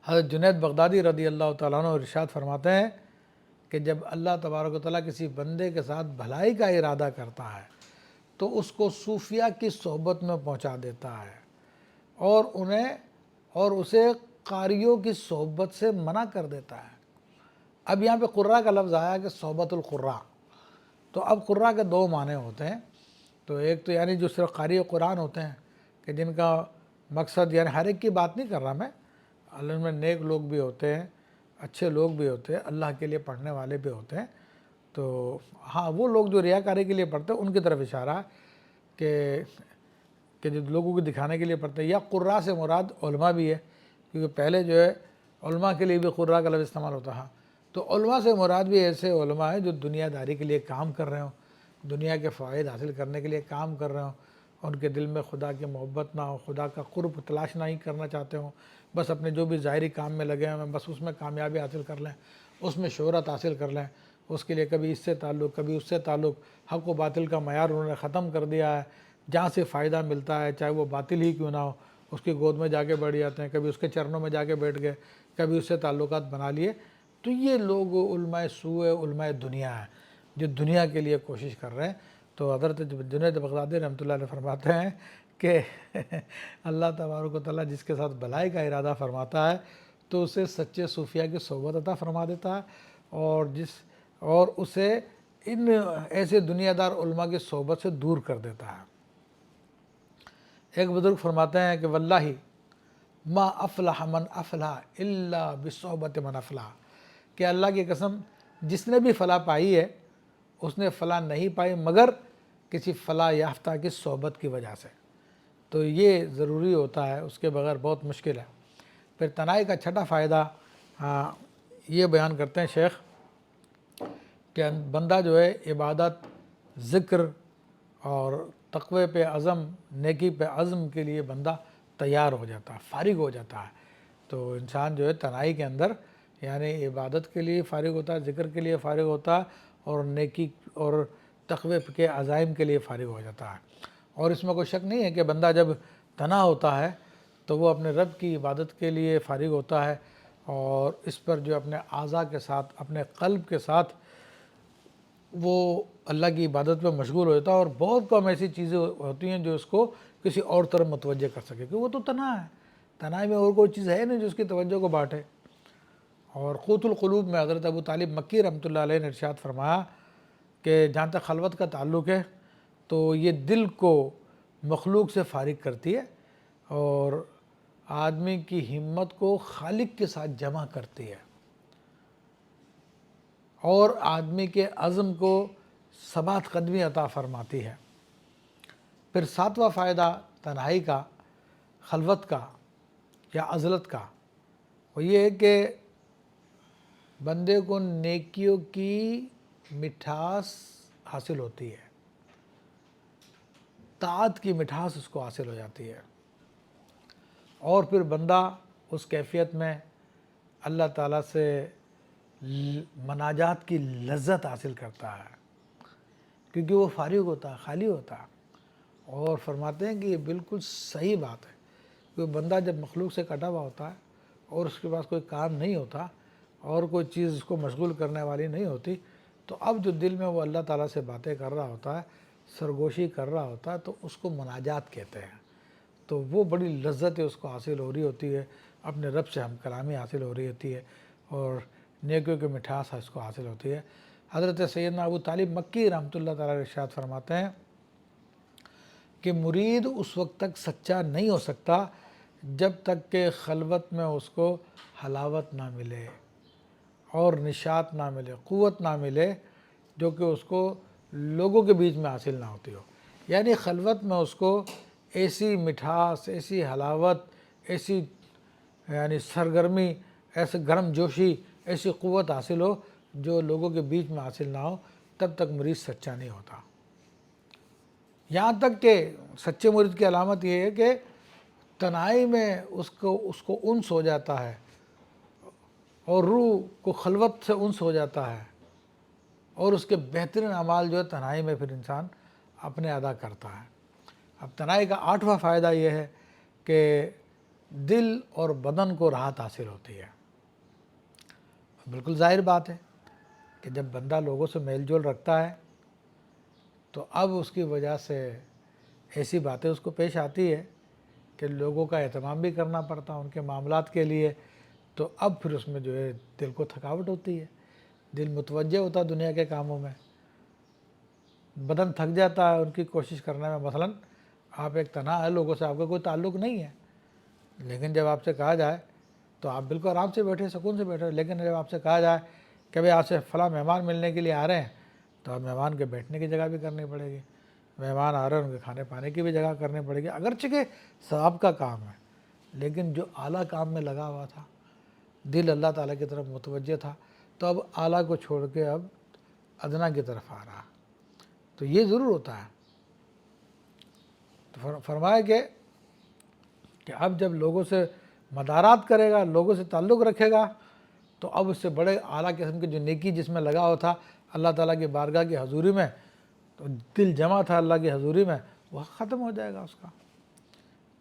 حضرت جنید بغدادی رضی اللہ تعالیٰ عنہ ارشاد فرماتے ہیں کہ جب اللہ تبارک و تعالیٰ کسی بندے کے ساتھ بھلائی کا ارادہ کرتا ہے تو اس کو صوفیہ کی صحبت میں پہنچا دیتا ہے اور اسے قاریوں کی صحبت سے منع کر دیتا ہے۔ اب یہاں پہ قراء کا لفظ آیا کہ صحبت القراء، تو اب قراء کے دو معنی ہوتے ہیں، تو ایک تو یعنی جو صرف قاری قرآن ہوتے ہیں کہ جن کا مقصد، یعنی ہر ایک کی بات نہیں کر رہا میں، اللہ میں نیک لوگ بھی ہوتے ہیں، اچھے لوگ بھی ہوتے ہیں، اللہ کے لیے پڑھنے والے بھی ہوتے ہیں، تو ہاں وہ لوگ جو ریاکاری کے لیے پڑھتے ہیں ان کی طرف اشارہ ہے کہ جو لوگوں کو دکھانے کے لیے پڑھتے ہیں۔ یا قراء سے مراد علماء بھی ہے، کیونکہ پہلے جو ہے علماء کے لیے بھی قراء کا لفظ استعمال ہوتا ہے، تو علماء سے مراد بھی ایسے علماء ہیں جو دنیا داری کے لیے کام کر رہے ہوں، دنیا کے فوائد حاصل کرنے کے لیے کام کر رہے ہوں، ان کے دل میں خدا کی محبت نہ ہو، خدا کا قرب تلاش نہیں کرنا چاہتے ہوں، بس اپنے جو بھی ظاہری کام میں لگے ہیں بس اس میں کامیابی حاصل کر لیں، اس میں شہرت حاصل کر لیں، اس کے لیے کبھی اس سے تعلق کبھی اس سے تعلق، حق و باطل کا معیار انہوں نے ختم کر دیا ہے، جہاں سے فائدہ ملتا ہے چاہے وہ باطل ہی کیوں نہ ہو اس کی گود میں جا کے بیٹھ جاتے ہیں، کبھی اس کے چرنوں میں جا کے بیٹھ گئے، کبھی اس سے تعلقات بنا لیے۔ تو یہ لوگ علماء سوء، علماء دنیا ہیں جو دنیا کے لیے کوشش کر رہے ہیں۔ تو حضرت جنید بغدادی رحمۃ اللہ علیہ فرماتے ہیں کہ اللہ تبارک و تعالیٰ جس کے ساتھ بھلائی کا ارادہ فرماتا ہے تو اسے سچے صوفیہ کی صحبت عطا فرما دیتا ہے، اور اسے ان ایسے دنیا دار علماء کی صحبت سے دور کر دیتا ہے۔ ایک بزرگ فرماتے ہیں کہ واللہ ما افلح من افلح الا بصحبت من افلح، کہ اللہ کی قسم جس نے بھی فلاح پائی ہے اس نے فلاح نہیں پائی مگر کسی فلاح یافتہ کی صحبت کی وجہ سے۔ تو یہ ضروری ہوتا ہے، اس کے بغیر بہت مشکل ہے۔ پھر تنہائی کا چھٹا فائدہ یہ بیان کرتے ہیں شیخ کہ بندہ جو ہے عبادت، ذکر اور تقوی پہ عزم، نیکی پہ عزم کے لیے بندہ تیار ہو جاتا ہے، فارغ ہو جاتا ہے۔ تو انسان جو ہے تنہائی کے اندر یعنی عبادت کے لیے فارغ ہوتا ہے، ذکر کے لیے فارغ ہوتا ہے، اور نیکی اور تقوی کے عزائم کے لیے فارغ ہو جاتا ہے۔ اور اس میں کوئی شک نہیں ہے کہ بندہ جب تنہا ہوتا ہے تو وہ اپنے رب کی عبادت کے لیے فارغ ہوتا ہے، اور اس پر جو اپنے اعضاء کے ساتھ، اپنے قلب کے ساتھ وہ اللہ کی عبادت پہ مشغول ہو جاتا ہے، اور بہت کم ایسی چیزیں ہوتی ہیں جو اس کو کسی اور طرف متوجہ کر سکے، کہ وہ تو تنہا ہے، تنہائی میں اور کوئی چیز ہے نہیں جو اس کی توجہ کو بانٹے۔ اور قوت القلوب میں حضرت ابو طالب مکی رحمۃ اللہ علیہ نے ارشاد فرمایا کہ جہاں تک خلوت کا تعلق ہے تو یہ دل کو مخلوق سے فارغ کرتی ہے اور آدمی کی ہمت کو خالق کے ساتھ جمع کرتی ہے، اور آدمی کے عزم کو ثبات قدمی عطا فرماتی ہے۔ پھر ساتواں فائدہ تنہائی کا، خلوت کا، یا عزلت کا، وہ یہ ہے کہ بندے کو نیکیوں کی مٹھاس حاصل ہوتی ہے، طاعت کی مٹھاس اس کو حاصل ہو جاتی ہے، اور پھر بندہ اس کیفیت میں اللہ تعالیٰ سے مناجات کی لذت حاصل کرتا ہے، کیونکہ وہ فارغ ہوتا ہے، خالی ہوتا ہے۔ اور فرماتے ہیں کہ یہ بالکل صحیح بات ہے، کہ بندہ جب مخلوق سے کٹا ہوا ہوتا ہے اور اس کے پاس کوئی کام نہیں ہوتا اور کوئی چیز اس کو مشغول کرنے والی نہیں ہوتی، تو اب جو دل میں وہ اللہ تعالیٰ سے باتیں کر رہا ہوتا ہے، سرگوشی کر رہا ہوتا ہے، تو اس کو مناجات کہتے ہیں۔ تو وہ بڑی لذت اس کو حاصل ہو رہی ہوتی ہے، اپنے رب سے ہم کلامی حاصل ہو رہی ہوتی ہے، اور نیکیوں کی مٹھاس اس کو حاصل ہوتی ہے۔ حضرت سیدنا ابو طالب مکی رحمۃ اللہ تعالیٰ ارشاد فرماتے ہیں کہ مرید اس وقت تک سچا نہیں ہو سکتا جب تک کہ خلوت میں اس کو حلاوت نہ ملے اور نشاط نہ ملے، قوت نہ ملے، جو کہ اس کو لوگوں کے بیچ میں حاصل نہ ہوتی ہو۔ یعنی خلوت میں اس کو ایسی مٹھاس، ایسی حلاوت، ایسی یعنی سرگرمی، ایسے گرم جوشی، ایسی قوت حاصل ہو جو لوگوں کے بیچ میں حاصل نہ ہو، تب تک مرید سچا نہیں ہوتا۔ یہاں تک کہ سچے مرید کی علامت یہ ہے کہ تنہائی میں اس کو انس ہو جاتا ہے، اور روح کو خلوت سے انس ہو جاتا ہے، اور اس کے بہترین اعمال جو ہے تنہائی میں پھر انسان اپنے ادا کرتا ہے۔ اب تنہائی کا 8واں فائدہ یہ ہے کہ دل اور بدن کو راحت حاصل ہوتی ہے۔ بالکل ظاہر بات ہے کہ جب بندہ لوگوں سے میل جول رکھتا ہے تو اب اس کی وجہ سے ایسی باتیں اس کو پیش آتی ہے کہ لوگوں کا اہتمام بھی کرنا پڑتا ہے ان کے معاملات کے لیے، تو اب پھر اس میں جو ہے دل کو تھکاوٹ ہوتی ہے، دل متوجہ ہوتا ہے دنیا کے کاموں میں، بدن تھک جاتا ہے ان کی کوشش کرنے میں۔ مثلا آپ ایک تنہا ہے، لوگوں سے آپ کا کوئی تعلق نہیں ہے، لیکن جب آپ سے کہا جائے تو آپ بالکل آرام سے بیٹھے، سکون سے بیٹھے، لیکن جب آپ سے کہا جائے کہ بھئی آپ سے فلاں مہمان ملنے کے لیے آ رہے ہیں، تو آپ مہمان کے بیٹھنے کی جگہ بھی کرنی پڑے گی، مہمان آ رہے ہیں ان کے کھانے پانے کی بھی جگہ کرنی پڑے گی، اگرچہ کہ ثواب کا کام ہے، لیکن جو اعلیٰ کام میں لگا ہوا تھا، دل اللہ تعالیٰ کی طرف متوجہ تھا، تو اب اعلیٰ کو چھوڑ کے اب ادنا کی طرف آ رہا۔ تو یہ ضرور ہوتا ہے۔ تو فرمایا کہ اب جب لوگوں سے مدارات کرے گا، لوگوں سے تعلق رکھے گا، تو اب اس سے بڑے اعلیٰ قسم کی جو نیکی جس میں لگا ہوا تھا اللہ تعالیٰ کی بارگاہ کی حضوری میں، تو دل جمع تھا اللہ کی حضوری میں، وہ ختم ہو جائے گا اس کا۔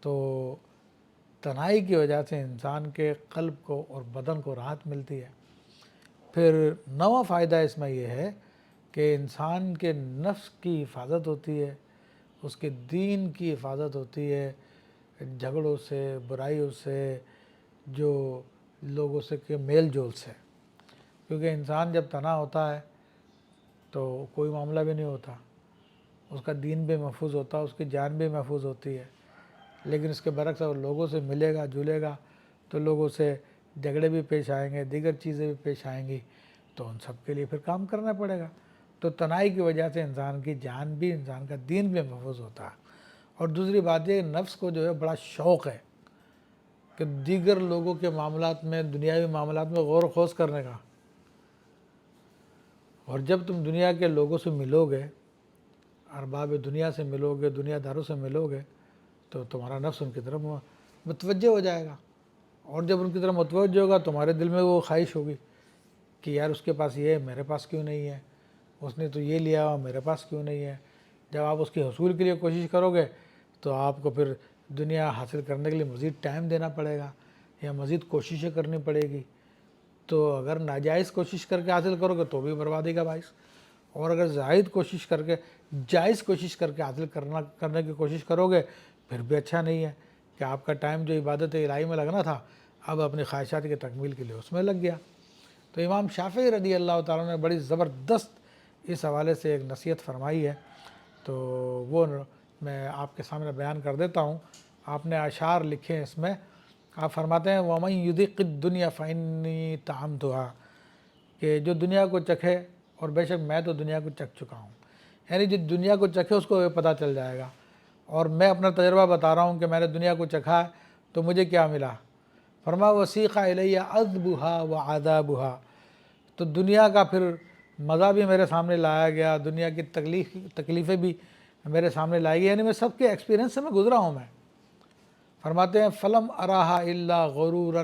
تو تنہائی کی وجہ سے انسان کے قلب کو اور بدن کو راحت ملتی ہے۔ پھر 9واں فائدہ اس میں یہ ہے کہ انسان کے نفس کی حفاظت ہوتی ہے، اس کے دین کی حفاظت ہوتی ہے، جھگڑوں سے، برائیوں سے، جو لوگوں سے کے میل جول سے، کیونکہ انسان جب تنہا ہوتا ہے تو کوئی معاملہ بھی نہیں ہوتا، اس کا دین بھی محفوظ ہوتا ہے، اس کی جان بھی محفوظ ہوتی ہے، لیکن اس کے برعکس اگر لوگوں سے ملے گا جلے گا تو لوگوں سے جھگڑے بھی پیش آئیں گے، دیگر چیزیں بھی پیش آئیں گی، تو ان سب کے لیے پھر کام کرنا پڑے گا۔ تو تنہائی کی وجہ سے انسان کی جان بھی، انسان کا دین بھی محفوظ ہوتا ہے۔ اور دوسری بات یہ نفس کو جو ہے بڑا شوق ہے کہ دیگر لوگوں کے معاملات میں، دنیاوی معاملات میں غور و خوض کرنے کا، اور جب تم دنیا کے لوگوں سے ملو گے، ارباب دنیا سے ملو گے، دنیا داروں سے ملو گے، تو تمہارا نفس ان کی طرف متوجہ ہو جائے گا، اور جب ان کی طرف متوجہ ہوگا تمہارے دل میں وہ خواہش ہوگی کہ یار اس کے پاس یہ ہے میرے پاس کیوں نہیں ہے، اس نے تو یہ لیا ہوا میرے پاس کیوں نہیں ہے۔ جب آپ اس کے حصول کے لیے کوشش کرو گے تو آپ کو پھر دنیا حاصل کرنے کے لیے مزید ٹائم دینا پڑے گا یا مزید کوششیں کرنی پڑے گی۔ تو اگر ناجائز کوشش کر کے حاصل کرو گے تو بھی بربادی کا باعث، اور اگر زائد کوشش کر کے، جائز کوشش کر کے حاصل کرنے کی کوشش کرو گے پھر بھی اچھا نہیں ہے کہ آپ کا ٹائم جو عبادت الہی میں لگنا تھا اب اپنی خواہشات کی تکمیل کے لیے اس میں لگ گیا۔ تو امام شافعی رضی اللہ تعالیٰ نے بڑی زبردست اس حوالے سے ایک نصیحت فرمائی ہے، تو وہ میں آپ کے سامنے بیان کر دیتا ہوں۔ آپ نے اشعار لکھے ہیں اس میں، آپ فرماتے ہیں وَمَن يُذِقِ الدُّنْيَا فَإِنِّي طَعَمْتُهَا، کہ جو دنیا کو چکھے، اور بے شک میں تو دنیا کو چکھ چکا ہوں، یعنی جو دنیا کو چکھے اس کو پتہ چل جائے گا، اور میں اپنا تجربہ بتا رہا ہوں کہ میں نے دنیا کو چکھا ہے تو مجھے کیا ملا، فرمایا وسیق الیہ عذبھا و عذابھا، تو دنیا کا پھر مزہ بھی میرے سامنے لایا گیا، دنیا کی تکلیفیں بھی میرے سامنے لائی گئی، یعنی میں سب کے ایکسپیرینس سے میں گزرا ہوں میں۔ فرماتے ہیں فلم اراہا الا غرورا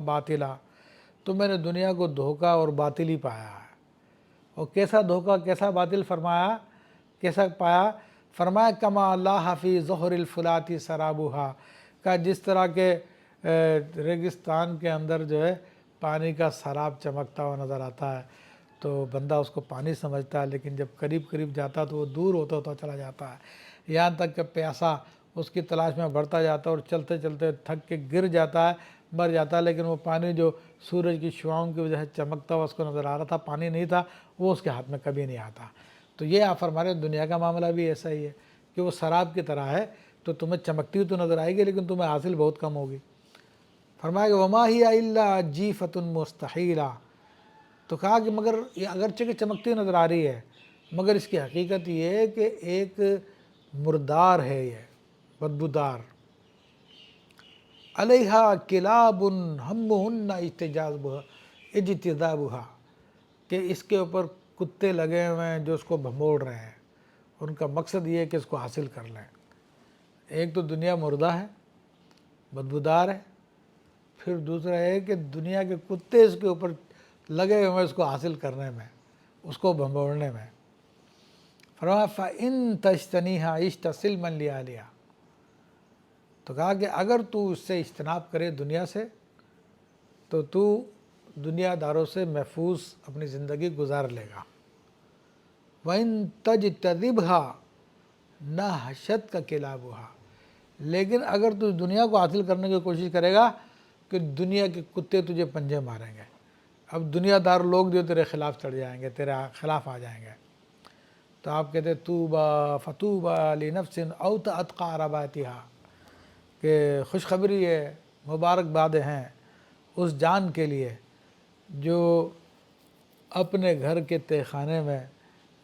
باطلا، تو میں نے دنیا کو دھوکہ اور باطل ہی پایا ہے۔ اور کیسا دھوکہ کیسا باطل فرمایا، کیسا پایا؟ فرمایا کما لاح فی ظہر الفلاتی سرابھا، کا جس طرح کے ریگستان کے اندر جو ہے پانی کا سراب چمکتا ہوا نظر آتا ہے، تو بندہ اس کو پانی سمجھتا ہے، لیکن جب قریب قریب جاتا تو وہ دور ہوتا ہوتا چلا جاتا ہے، یہاں تک کہ پیاسا اس کی تلاش میں بڑھتا جاتا ہے اور چلتے چلتے تھک کے گر جاتا ہے، مر جاتا ہے، لیکن وہ پانی جو سورج کی شعاؤں کی وجہ سے چمکتا ہوا اس کو نظر آ رہا تھا، پانی نہیں تھا، وہ اس کے ہاتھ میں کبھی نہیں آتا۔ تو یہ آپ فرما رہے ہیں دنیا کا معاملہ بھی ایسا ہی ہے کہ وہ سراب کی طرح ہے، تو تمہیں چمکتی ہوئی تو نظر آئے گی لیکن تمہیں حاصل بہت کم ہوگی۔ فرمایا کہ وما ہی الا جیفۃ مستحیلہ، تو کہا کہ مگر یہ اگرچہ کہ چمکتی نظر آ رہی ہے، مگر اس کی حقیقت یہ ہے کہ ایک مردار ہے، یہ بدبودار، علیہا کلاب ہمہن اجتذابھا، کہ اس کے اوپر کتے لگے ہوئے ہیں جو اس کو بھموڑ رہے ہیں، ان کا مقصد یہ ہے کہ اس کو حاصل کر لیں۔ ایک تو دنیا مردہ ہے، بدبودار ہے، پھر دوسرا ہے کہ دنیا کے کتے اس کے اوپر لگے ہوئے اس کو حاصل کرنے میں، اس کو بھموڑنے میں۔ فرمایا فَإِن تَجْتَنِیہا عِشْتَ سِلْمًا لِأَہْلِہا، تو کہا کہ اگر تو اس سے اجتناب کرے دنیا سے، تو تو دنیا داروں سے محفوظ اپنی زندگی گزار لے گا۔ وَإِن تَجْتَذِبْہا نَہْشَتْکَ کِلَابُہا، لیکن اگر تو دنیا کو حاصل کرنے کی کوشش کرے گا کہ دنیا کے کتے تجھے پنجے ماریں گے، اب دنیا دار لوگ جو تیرے خلاف چڑھ جائیں گے، تیرے خلاف آ جائیں گے۔ تو آپ کہتے ہیں طوبیٰ فطوبیٰ لنفس اوطأت قارباتہا، کہ خوشخبری ہے، مبارکبادیں ہیں اس جان کے لیے جو اپنے گھر کے تہہ خانے میں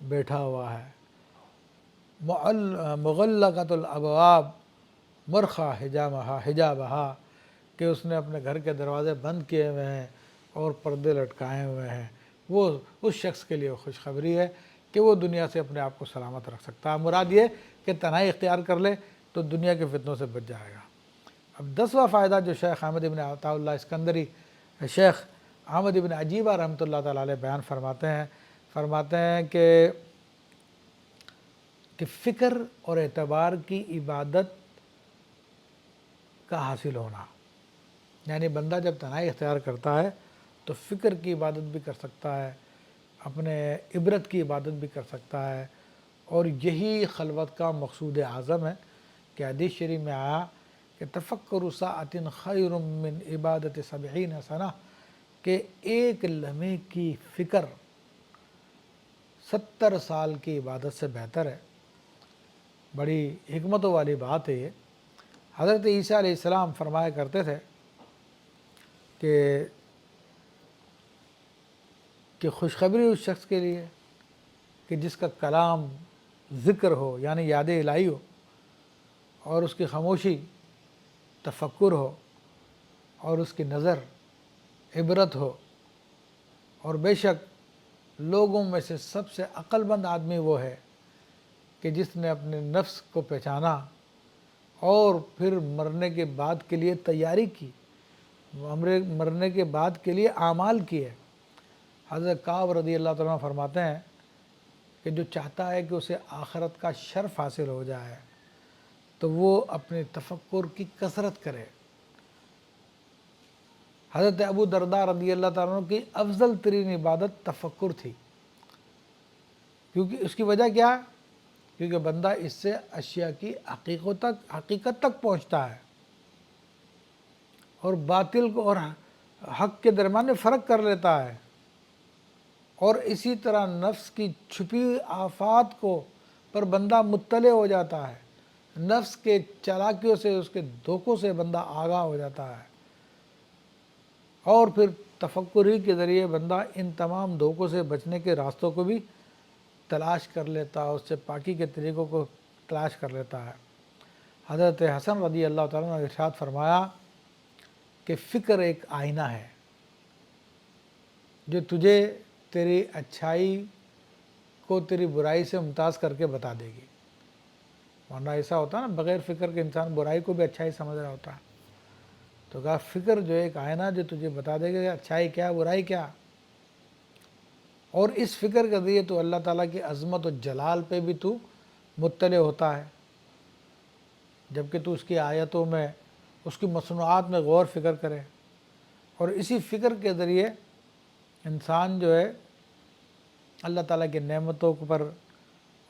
بیٹھا ہوا ہے، مغلقۃ الابواب مرخا حجابہا، کہ اس نے اپنے گھر کے دروازے بند کیے ہوئے ہیں اور پردے لٹکائے ہوئے ہیں، وہ اس شخص کے لیے خوشخبری ہے کہ وہ دنیا سے اپنے آپ کو سلامت رکھ سکتا ہے۔ مراد یہ کہ تنہائی اختیار کر لے تو دنیا کے فتنوں سے بچ جائے گا۔ اب 10واں فائدہ جو شیخ احمد ابن عطاء اللہ اسکندری، شیخ احمد ابن عجیبہ رحمۃ اللہ تعالیٰ علیہ بیان فرماتے ہیں کہ فکر اور اعتبار کی عبادت کا حاصل ہونا، یعنی بندہ جب تنہائی اختیار کرتا ہے تو فکر کی عبادت بھی کر سکتا ہے، اپنے عبرت کی عبادت بھی کر سکتا ہے، اور یہی خلوت کا مقصود اعظم ہے کہ حدیث شریف میں آیا کہ تفکر ساعۃ خیر من عبادت 70 سنہ، کہ ایک لمحے کی فکر 70 سال کی عبادت سے بہتر ہے۔ بڑی حکمتوں والی بات ہے یہ۔ حضرت عیسیٰ علیہ السلام فرمایا کرتے تھے کہ خوشخبری اس شخص کے لیے کہ جس کا کلام ذکر ہو، یعنی یاد الہی ہو، اور اس کی خاموشی تفکر ہو، اور اس کی نظر عبرت ہو، اور بے شک لوگوں میں سے سب سے عقل مند آدمی وہ ہے کہ جس نے اپنے نفس کو پہچانا اور پھر مرنے کے بعد کے لیے تیاری کی، مرنے کے بعد کے لیے اعمال کیے۔ حضرت کعب رضی اللہ تعالیٰ عنہ فرماتے ہیں کہ جو چاہتا ہے کہ اسے آخرت کا شرف حاصل ہو جائے تو وہ اپنے تفکر کی کثرت کرے۔ حضرت ابو درداء رضی اللہ تعالیٰ عنہ کی افضل ترین عبادت تفکر تھی، کیونکہ اس کی وجہ کیا؟ کیونکہ بندہ اس سے اشیاء کی حقیقت تک پہنچتا ہے، اور باطل کو اور حق کے درمیان میں فرق کر لیتا ہے، اور اسی طرح نفس کی چھپی آفات پر بندہ مطلع ہو جاتا ہے، نفس کے چالاکیوں سے، اس کے دھوکوں سے بندہ آگاہ ہو جاتا ہے، اور پھر تفکر ہی کے ذریعے بندہ ان تمام دھوکوں سے بچنے کے راستوں کو بھی تلاش کر لیتا ہے، اس سے پاکی کے طریقوں کو تلاش کر لیتا ہے۔ حضرت حسن رضی اللہ تعالیٰ نے ارشاد فرمایا کہ فکر ایک آئینہ ہے جو تجھے تیری اچھائی کو تیری برائی سے ممتاز کر کے بتا دے گی، ورنہ ایسا ہوتا ہے نا بغیر فکر کے انسان برائی کو بھی اچھائی سمجھ رہا ہوتا ہے. تو کہا فکر جو ایک آئینہ جو تجھے بتا دے گا کہ اچھائی کیا برائی کیا، اور اس فکر کے ذریعے تو اللہ تعالیٰ کی عظمت و جلال پہ بھی تو مطلع ہوتا ہے، جبکہ تو اس کی آیتوں میں اس کی مصنوعات میں غور فکر کرے، اور اسی فکر کے ذریعے انسان جو ہے اللہ تعالیٰ کی نعمتوں پر،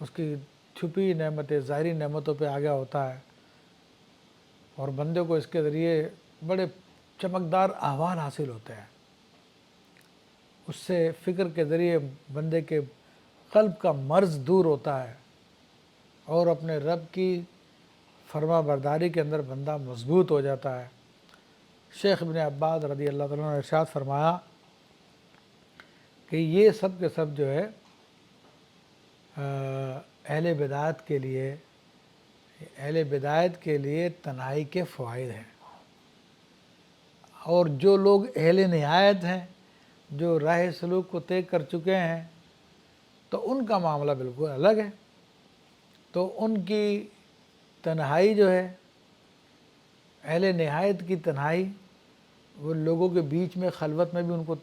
اس کی چھپی نعمتیں ظاہری نعمتوں پہ آگاہ ہوتا ہے، اور بندے کو اس کے ذریعے بڑے چمکدار احوال حاصل ہوتے ہیں. اس سے فکر کے ذریعے بندے کے قلب کا مرض دور ہوتا ہے، اور اپنے رب کی فرما برداری کے اندر بندہ مضبوط ہو جاتا ہے. شیخ ابن عباس رضی اللہ تعالیٰ عنہ نے ارشاد فرمایا کہ یہ سب کے سب جو ہے اہل بدعت کے لیے تنہائی کے فوائد ہیں، اور جو لوگ اہل نہایت ہیں، جو راہ سلوک کو طے کر چکے ہیں، تو ان کا معاملہ بالکل الگ ہے. تو ان کی تنہائی جو ہے، اہل نہایت کی تنہائی، وہ لوگوں کے بیچ میں خلوت میں بھی ان کو،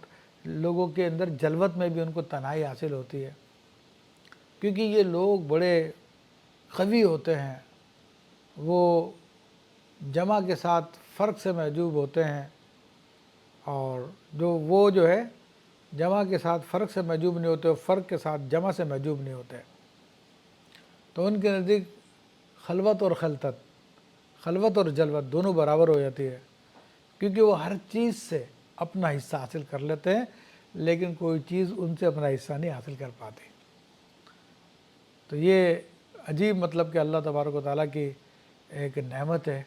لوگوں کے اندر جلوت میں بھی ان کو تنہائی حاصل ہوتی ہے، کیونکہ یہ لوگ بڑے قوی ہوتے ہیں، وہ جمع کے ساتھ فرق سے محجوب ہوتے ہیں، اور وہ جو ہے جمع کے ساتھ فرق سے محجوب نہیں ہوتے، اور فرق کے ساتھ جمع سے محجوب نہیں ہوتے. تو ان کے نزدیک خلوت اور خلطت، خلوت اور جلوت دونوں برابر ہو جاتی ہے، کیونکہ وہ ہر چیز سے اپنا حصہ حاصل کر لیتے ہیں، لیکن کوئی چیز ان سے اپنا حصہ نہیں حاصل کر پاتے. تو یہ عجیب مطلب کہ اللہ تبارک و تعالیٰ کی ایک نعمت ہے،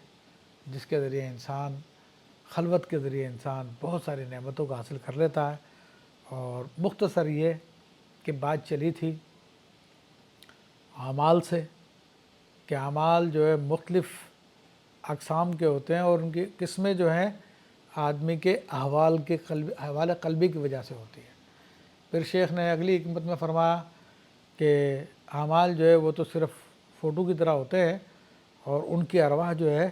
جس کے ذریعے انسان، خلوت کے ذریعے انسان بہت ساری نعمتوں کو حاصل کر لیتا ہے. اور مختصر یہ کہ بات چلی تھی اعمال سے، کہ اعمال جو ہے مختلف اقسام کے ہوتے ہیں، اور ان کی قسمیں جو ہیں آدمی کے احوال قلبی کی وجہ سے ہوتی ہے. پھر شیخ نے اگلی حکمت میں فرمایا کہ اعمال جو ہے وہ تو صرف فوٹو کی طرح ہوتے ہیں، اور ان کی ارواح جو ہے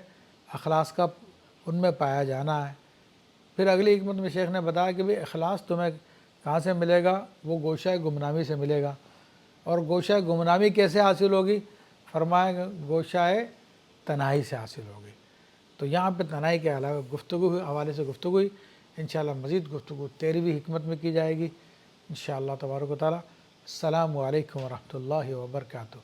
اخلاص کا ان میں پایا جانا ہے. پھر اگلی حکمت میں شیخ نے بتایا کہ اخلاص تمہیں کہاں سے ملے گا، وہ گوشہ گمنامی سے ملے گا. اور گوشہ گمنامی کیسے حاصل ہوگی؟ فرمایا گوشہ تنہائی سے حاصل ہوگی. تو یہاں پہ تنہائی کے علاوہ گفتگو حوالے سے گفتگو ہوئی. انشاءاللہ مزید گفتگو 13ویں حکمت میں کی جائے گی انشاءاللہ تبارک و تعالی. السلام علیکم ورحمۃ اللہ وبرکاتہ.